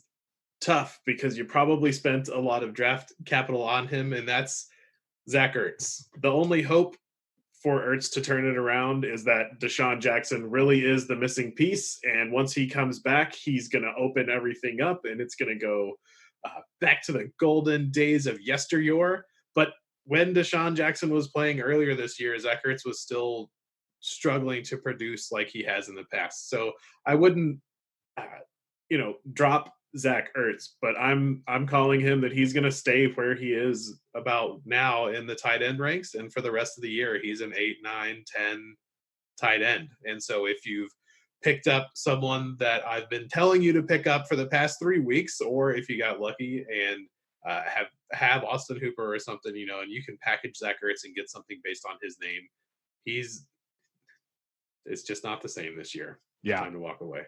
tough because you probably spent a lot of draft capital on him, and that's Zach Ertz. The only hope for Ertz to turn it around is that Deshaun Jackson really is the missing piece. And once he comes back, he's going to open everything up and it's going to go back to the golden days of yesteryear. But when Deshaun Jackson was playing earlier this year, Zach Ertz was still struggling to produce like he has in the past. So I wouldn't, drop Zach Ertz, but I'm calling him that he's going to stay where he is about now in the tight end ranks. And for the rest of the year, he's an 8, 9, 10 tight end. And so if you've picked up someone that I've been telling you to pick up for the past 3 weeks, or if you got lucky and have Austin Hooper or something, and you can package Zach Ertz and get something based on his name, it's just not the same this year. Yeah. Time to walk away.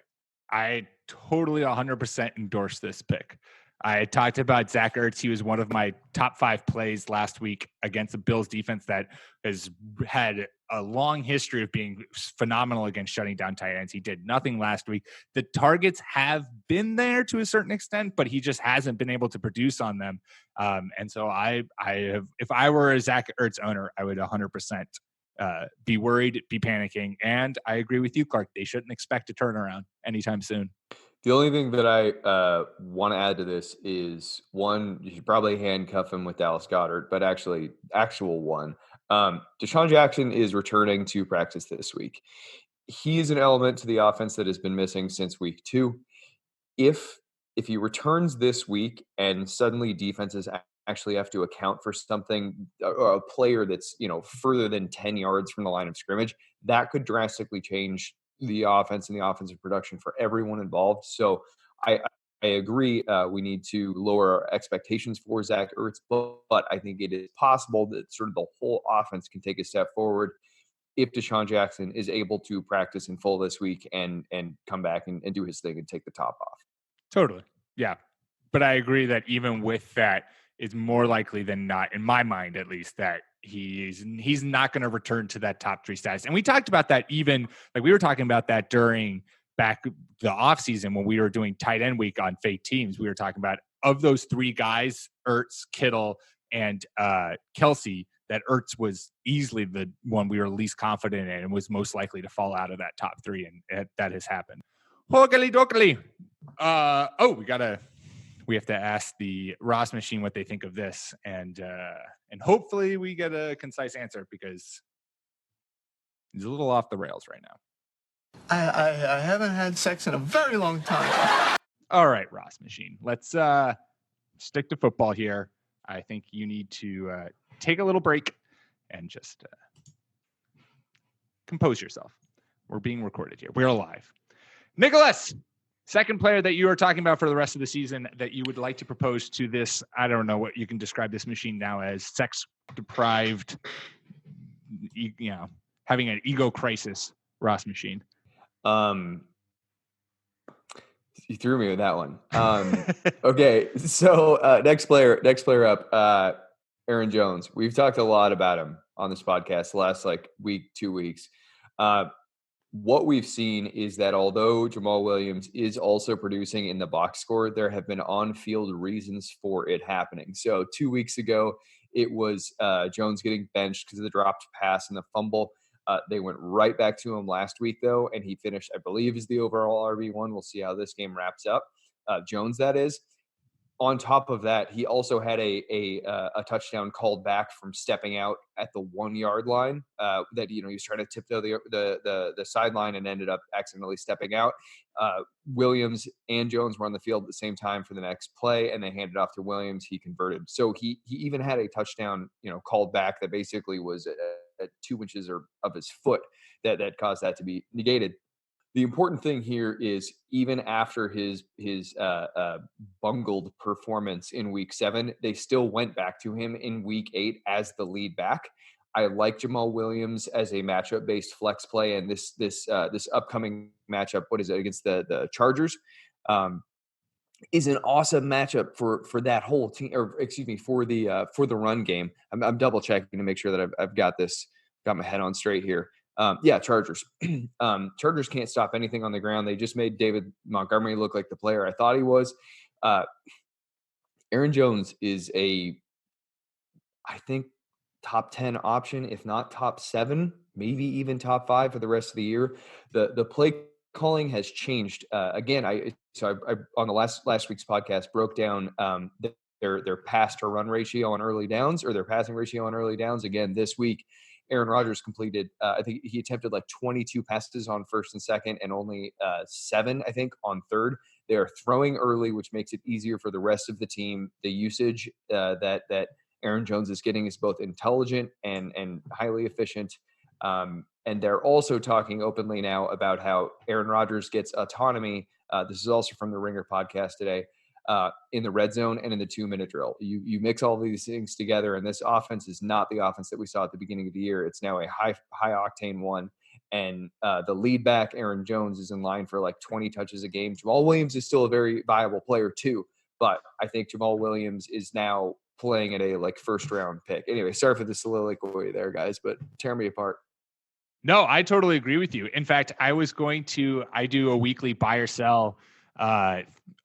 I totally 100% endorse this pick. I talked about Zach Ertz. He was one of my top 5 plays last week against the Bills defense that has had a long history of being phenomenal against shutting down tight ends. He did nothing last week. The targets have been there to a certain extent, but he just hasn't been able to produce on them. And so if I were a Zach Ertz owner, I would 100% be worried, be panicking. And I agree with you, Clark. They shouldn't expect a turnaround anytime soon. The only thing that I want to add to this is, one, you should probably handcuff him with Dallas Goedert, but actual one. Deshaun Jackson is returning to practice this week. He is an element to the offense that has been missing since week 2. If he returns this week and suddenly defenses actually have to account for something, a player that's further than 10 yards from the line of scrimmage, that could drastically change the offense and the offensive production for everyone involved. So I agree. We need to lower our expectations for Zach Ertz, but I think it is possible that sort of the whole offense can take a step forward if Deshaun Jackson is able to practice in full this week and come back and do his thing and take the top off. Totally. Yeah. But I agree that even with that, it's more likely than not, in my mind at least, that he's not going to return to that top 3 status. And we talked about that we were talking about that during back the offseason when we were doing tight end week on fake teams. We were talking about, of those 3 guys, Ertz, Kittle, and Kelsey, that Ertz was easily the one we were least confident in and was most likely to fall out of that top 3. And that has happened. Hoogly doogly. We have to ask the Ross machine what they think of this, and hopefully we get a concise answer, because he's a little off the rails right now. I haven't had sex in a very long time. All right, Ross machine. Let's stick to football here. I think you need to take a little break and just compose yourself. We're being recorded here. We're live. Nicholas, second player that you are talking about for the rest of the season that you would like to propose to this, I don't know what you can describe this machine now as, sex-deprived, having an ego crisis, Ross machine. You threw me with that one. Okay, so next player up, Aaron Jones. We've talked a lot about him on this podcast the last week, 2 weeks. What we've seen is that although Jamal Williams is also producing in the box score, there have been on-field reasons for it happening. So 2 weeks ago, it was Jones getting benched because of the dropped pass and the fumble. They went right back to him last week, though, and he finished, I believe, as the overall RB1. We'll see how this game wraps up. Jones, that is. On top of that, he also had a touchdown called back from stepping out at the 1 yard line. That he was trying to tiptoe the sideline and ended up accidentally stepping out. Williams and Jones were on the field at the same time for the next play, and they handed off to Williams. He converted. So he even had a touchdown called back that basically was at 2 inches of his foot that caused that to be negated. The important thing here is, even after his bungled performance in week 7, they still went back to him in week 8 as the lead back. I like Jamal Williams as a matchup-based flex play, and this upcoming matchup, what is it, against the Chargers, is an awesome matchup for that whole team, or excuse me, for the run game. I'm double checking to make sure that I've got my head on straight here. Chargers. Chargers can't stop anything on the ground. They just made David Montgomery look like the player I thought he was. Aaron Jones is I think, top 10 option, if not top 7, maybe even top 5 for the rest of the year. The play calling has changed. Again, I on the last week's podcast broke down their pass to run ratio on early downs, or their passing ratio on early downs. Again, this week, Aaron Rodgers completed, I think he attempted like 22 passes on first and second, and only 7, I think, on third. They're throwing early, which makes it easier for the rest of the team. The usage that Aaron Jones is getting is both intelligent and highly efficient. And they're also talking openly now about how Aaron Rodgers gets autonomy. This is also from the Ringer podcast today, in the red zone and in the 2-minute drill. You mix all these things together, and this offense is not the offense that we saw at the beginning of the year. It's now a high octane one. And the lead back, Aaron Jones, is in line for like 20 touches a game. Jamal Williams is still a very viable player too, but I think Jamal Williams is now playing at a like first round pick. Anyway, sorry for the soliloquy there, guys, but tear me apart. No, I totally agree with you. In fact, I do a weekly buy or sell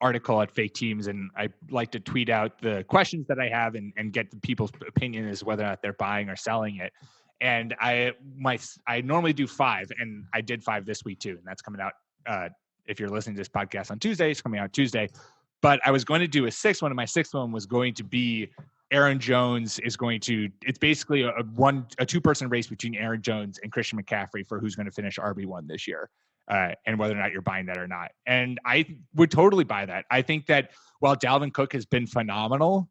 article at Fake Teams, and I like to tweet out the questions that I have and get the people's opinion as whether or not they're buying or selling it. And I normally do 5, and I did 5 this week too. And that's coming out. If you're listening to this podcast on Tuesday, it's coming out Tuesday. But I was going to do a 6th one, and my 6th one was going to be Aaron Jones is going to, it's basically a 2-person race between Aaron Jones and Christian McCaffrey for who's going to finish RB1 this year, and whether or not you're buying that or not. And I would totally buy that. I think that while Dalvin Cook has been phenomenal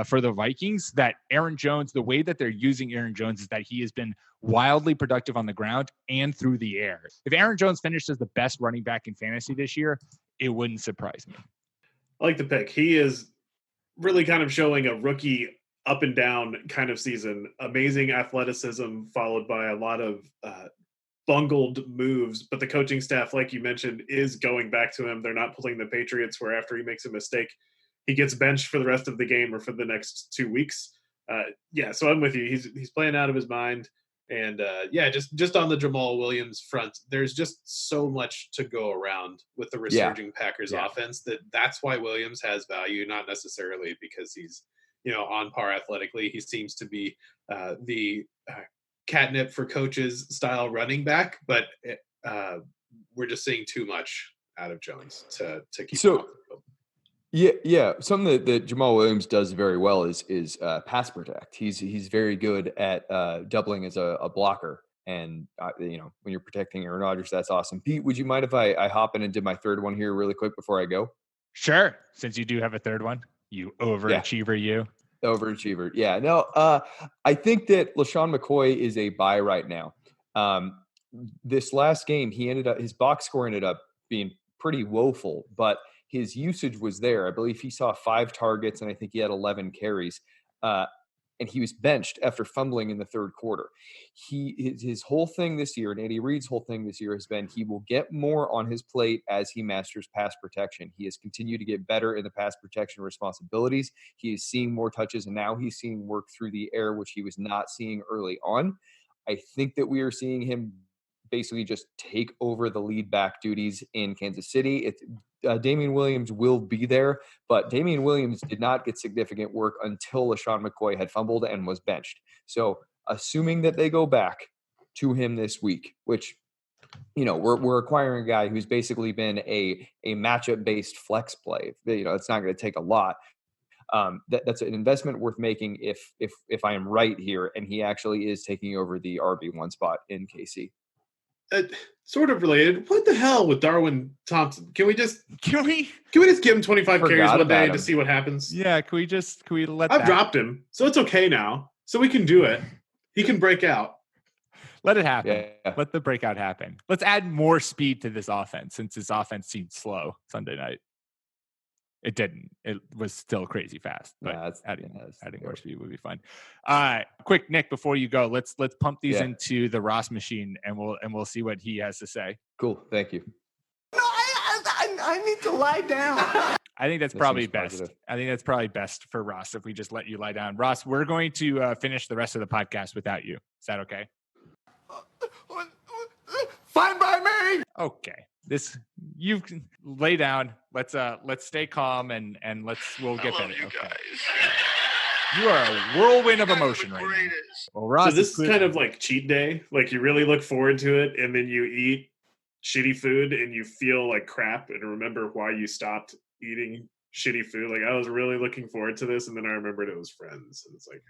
for the Vikings, that Aaron Jones, the way that they're using Aaron Jones is that he has been wildly productive on the ground and through the air. If Aaron Jones finished as the best running back in fantasy this year, it wouldn't surprise me. I like the pick. He is really kind of showing a rookie up and down kind of season. Amazing athleticism followed by a lot of bungled moves. But the coaching staff, like you mentioned, is going back to him. They're not pulling the Patriots where after he makes a mistake, he gets benched for the rest of the game or for the next 2 weeks. So I'm with you. He's playing out of his mind. And just on the Jamal Williams front, there's just so much to go around with the resurging Packers offense that's why Williams has value, not necessarily because he's, on par athletically. He seems to be the catnip for coaches style running back, but we're just seeing too much out of Jones to keep him off the field. Yeah. Something that Jamal Williams does very well is pass protect. He's very good at doubling as a blocker. And, when you're protecting Aaron Rodgers, that's awesome. Pete, would you mind if I hop in and did my 3rd one here really quick before I go? Sure. Since you do have a 3rd one, you overachiever, you. Overachiever. Yeah. No, I think that Lesean McCoy is a buy right now. This last game, his box score ended up being pretty woeful, but his usage was there. I believe he saw 5 targets, and I think he had 11 carries. And he was benched after fumbling in the 3rd quarter. His whole thing this year, and Andy Reid's whole thing this year has been he will get more on his plate as he masters pass protection. He has continued to get better in the pass protection responsibilities. He is seeing more touches, and now he's seeing work through the air, which he was not seeing early on. I think that we are seeing him basically just take over the lead back duties in Kansas City. Damian Williams will be there, but Damian Williams did not get significant work until Lesean McCoy had fumbled and was benched. So assuming that they go back to him this week, which, we're acquiring a guy who's basically been a matchup-based flex play. It's not going to take a lot. That's an investment worth making if I am right here, and he actually is taking over the RB1 spot in KC. Sort of related. What the hell with Darwin Thompson? Can we just give him 25 carries one day to see what happens? Yeah, can we let I've dropped him, so it's okay now. So we can do it. He can break out. Let it happen. Yeah. Let the breakout happen. Let's add more speed to this offense since this offense seemed slow Sunday night. It didn't. It was still crazy fast, but adding more speed would be fun. Quick, Nick, before you go, let's pump these into the Ross machine, and we'll see what he has to say. Cool, thank you. No, I need to lie down. I think that's probably best. Positive. I think that's probably best for Ross if we just let you lie down. Ross, we're going to finish the rest of the podcast without you. Is that okay? Fine by me. Okay. You can lay down. Let's stay calm and we'll get better. You okay. guys. You are a whirlwind of emotion right now. Well, Ross, so this is kind of like cheat day. Like you really look forward to it, and then you eat shitty food, and you feel like crap, and remember why you stopped eating shitty food. Like I was really looking forward to this, and then I remembered it was Friends, and it's like.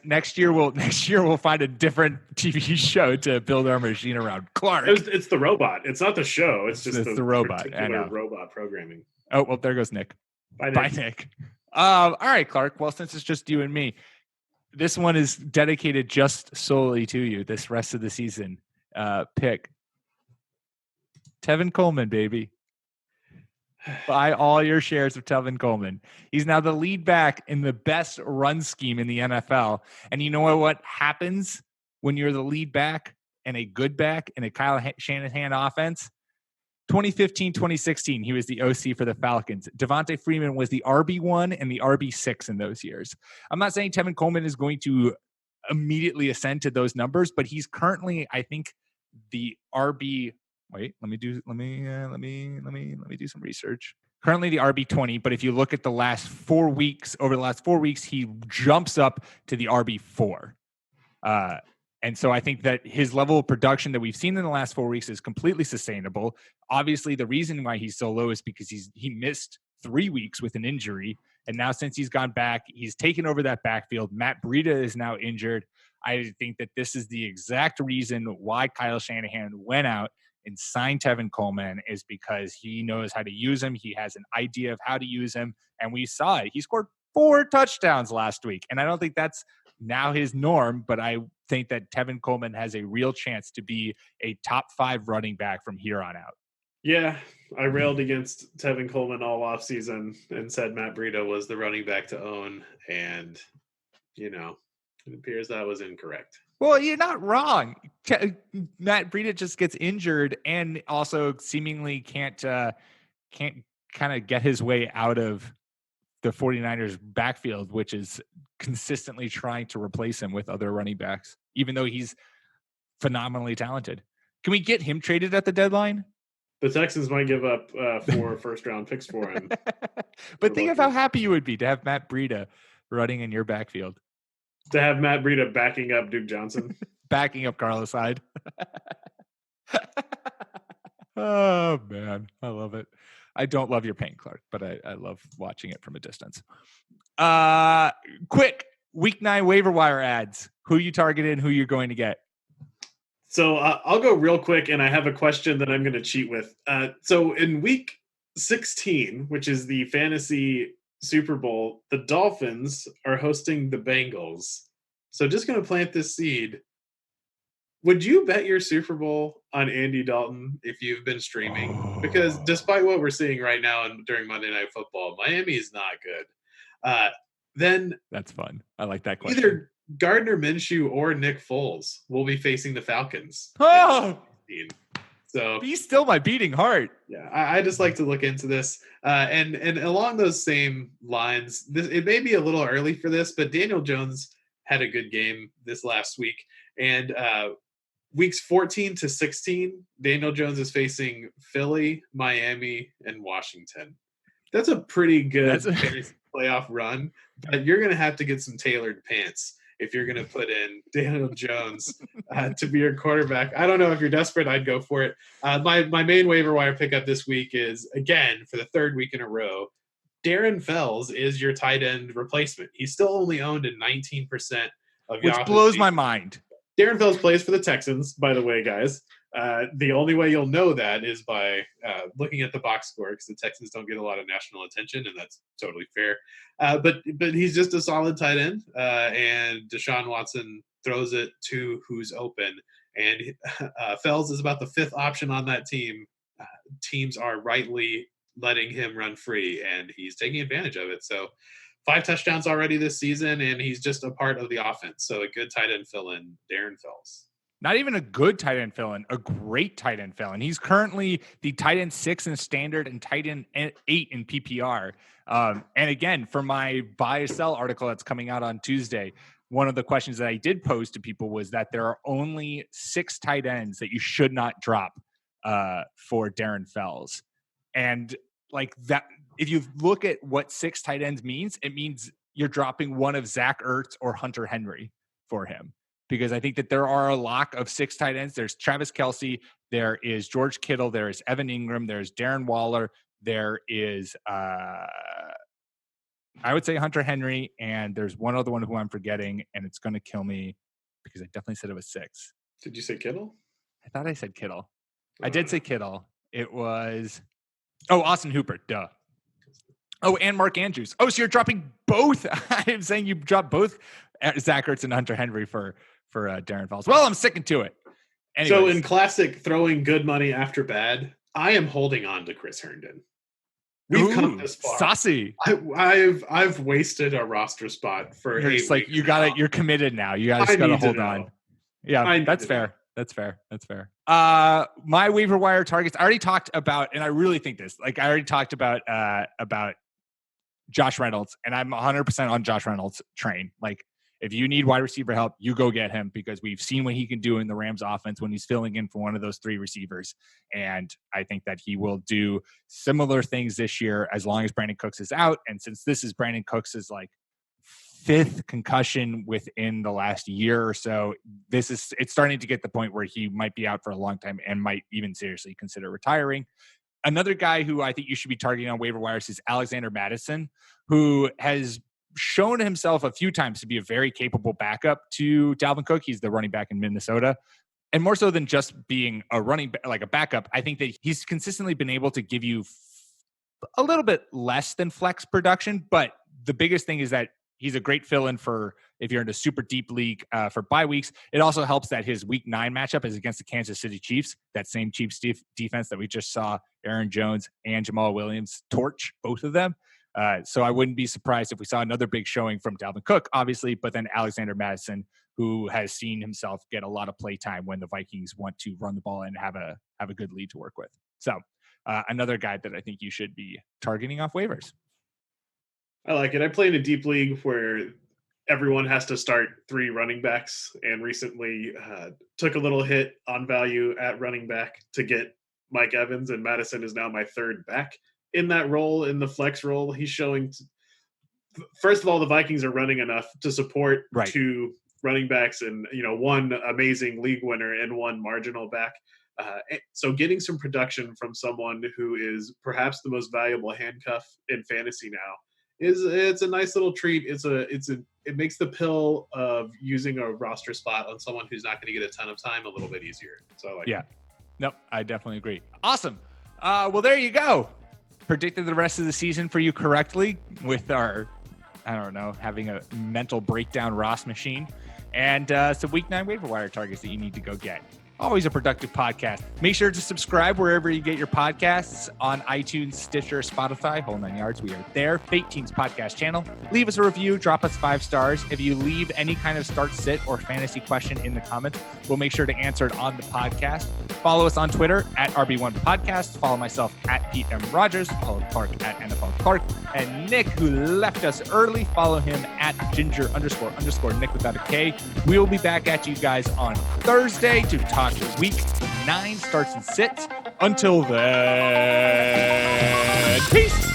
Next year we'll find a different TV show to build our machine around. Clark. It's the robot. It's not the show. It's just the robot. I know. Robot programming. Oh well, there goes Nick. Bye, Nick. All right, Clark. Well, since it's just you and me, this one is dedicated just solely to you. This rest of the season, pick Tevin Coleman, baby. Buy all your shares of Tevin Coleman. He's now the lead back in the best run scheme in the NFL. And you know what happens when you're the lead back and a good back in a Kyle Shanahan offense? 2015, 2016, he was the OC for the Falcons. Devontae Freeman was the RB1 and the RB6 in those years. I'm not saying Tevin Coleman is going to immediately ascend to those numbers, but he's currently, I think, the RB. Wait, let me do some research. Currently the RB20, but if you look at over the last 4 weeks, he jumps up to the RB4. And so I think that his level of production that we've seen in the last 4 weeks is completely sustainable. Obviously, the reason why he's so low is because he missed 3 weeks with an injury. And now since he's gone back, he's taken over that backfield. Matt Breida is now injured. I think that this is the exact reason why Kyle Shanahan went out and signed Tevin Coleman, is because he knows how to use him. He has an idea of how to use him. And we saw it. He scored 4 touchdowns last week. And I don't think that's now his norm, but I think that Tevin Coleman has a real chance to be a top 5 running back from here on out. Yeah, I railed against Tevin Coleman all offseason and said Matt Breida was the running back to own. And, it appears that was incorrect. Well, you're not wrong. Matt Breida just gets injured and also seemingly can't kind of get his way out of the 49ers backfield, which is consistently trying to replace him with other running backs, even though he's phenomenally talented. Can we get him traded at the deadline? The Texans might give up 4 first-round picks for him. But think of how happy you would be to have Matt Breida running in your backfield. To have Matt Breida backing up Duke Johnson. Backing up Carlos Hyde. Oh, man. I love it. I don't love your pain, Clark, but I love watching it from a distance. Quick, week 9 waiver wire ads. Who you targeted, who you're going to get. So I'll go real quick, and I have a question that I'm going to cheat with. So in week 16, which is the fantasy Super Bowl, the Dolphins are hosting the Bengals. So just going to plant this seed. Would you bet your Super Bowl on Andy Dalton if you've been streaming? Because despite what we're seeing right now and during Monday Night Football, Miami is not good. Then that's fun. I like that question. Either Gardner Minshew or Nick Foles will be facing the Falcons. Oh, so be still my beating heart. Yeah, I just like to look into this. And along those same lines, it may be a little early for this, but Daniel Jones had a good game this last week. And weeks 14 to 16, Daniel Jones is facing Philly, Miami, and Washington. That's a pretty good playoff run, but you're going to have to get some tailored pants if you're going to put in Daniel Jones to be your quarterback. I don't know if you're desperate. I'd go for it. My main waiver wire pickup this week is, again, for the 3rd week in a row, Darrin Fells is your tight end replacement. He's still only owned in 19% of Yahoo. Which blows my mind. Darrin Fells plays for the Texans, by the way, guys. The only way you'll know that is by looking at the box score, because the Texans don't get a lot of national attention, and that's totally fair. But he's just a solid tight end, and Deshaun Watson throws it to who's open. And Fells is about the 5th option on that team. Teams are rightly letting him run free, and he's taking advantage of it. So 5 touchdowns already this season, and he's just a part of the offense. So a good tight end fill-in, Darrin Fells. Not even a good tight end fill-in, a great tight end fill-in. He's currently the tight end 6 in standard and tight end 8 in PPR. And again, for my buy or sell article that's coming out on Tuesday, one of the questions that I did pose to people was that there are only 6 tight ends that you should not drop for Darrin Fells. And like that, if you look at what 6 tight ends means, it means you're dropping one of Zach Ertz or Hunter Henry for him, because I think that there are a lock of 6 tight ends. There's Travis Kelce, there is George Kittle, there is Evan Ingram, there's Darren Waller, there is I would say Hunter Henry, and there's one other one who I'm forgetting, and it's going to kill me because I definitely said it was 6. Did you say Kittle? I thought I said Kittle. I did say Kittle. It was Austin Hooper. Duh. Oh, and Mark Andrews. Oh, so you're dropping both. I'm saying you dropped both Zach Ertz and Hunter Henry for Darrin Fells. Well, I'm sticking to it. Anyways. So in classic throwing good money after bad, I am holding on to Chris Herndon. We've come this far. Saucy. I've wasted a roster spot for. You're just like, you got it. You're committed now. You got to hold on. Yeah, that's fair. That's fair. My waiver wire targets. I already talked about, and I really think this. Like, I already talked about Josh Reynolds, and I'm 100% on Josh Reynolds train. Like, if you need wide receiver help, you go get him, because we've seen what he can do in the Rams offense when he's filling in for one of those 3 receivers. And I think that he will do similar things this year as long as Brandon Cooks is out. And since this is Brandon Cooks' like 5th concussion within the last year or so, it's starting to get the point where he might be out for a long time and might even seriously consider retiring. Another guy who I think you should be targeting on waiver wires is Alexander Madison, who has shown himself a few times to be a very capable backup to Dalvin Cook. He's the running back in Minnesota. And more so than just being a like a backup, I think that he's consistently been able to give you a little bit less than flex production. But the biggest thing is that he's a great fill-in for if you're in a super deep league for bye weeks. It also helps that his week 9 matchup is against the Kansas City Chiefs, that same Chiefs defense that we just saw Aaron Jones and Jamal Williams torch, both of them. So I wouldn't be surprised if we saw another big showing from Dalvin Cook, obviously, but then Alexander Madison, who has seen himself get a lot of play time when the Vikings want to run the ball and have a good lead to work with. So another guy that I think you should be targeting off waivers. I like it. I play in a deep league where everyone has to start 3 running backs, and recently took a little hit on value at running back to get Mike Evans, and Madison is now my 3rd back in that role, in the flex role. He's showing, first of all, the Vikings are running enough to support 2 running backs and, 1 amazing league winner and 1 marginal back. So getting some production from someone who is perhaps the most valuable handcuff in fantasy now it's a nice little treat. It makes the pill of using a roster spot on someone who's not going to get a ton of time a little bit easier. So I like it. Nope, I definitely agree. Awesome. Well, there you go. Predicted the rest of the season for you correctly with our, having a mental breakdown Ross machine, and some week 9 waiver wire targets that you need to go get. Always a productive podcast. Make sure to subscribe wherever you get your podcasts, on iTunes, Stitcher, Spotify, whole 9 yards. We are there. Fake Teams podcast channel. Leave us a review. Drop us 5 stars. If you leave any kind of start, sit, or fantasy question in the comments, we'll make sure to answer it on the podcast. Follow us on Twitter at RB1Podcast. Follow myself at Pete M. Rodgers. Follow Clark at NFL Clark. And Nick, who left us early, follow him at Ginger__Nick without a K. We will be back at you guys on Thursday to talk week 9 starts and sits. Until then, peace.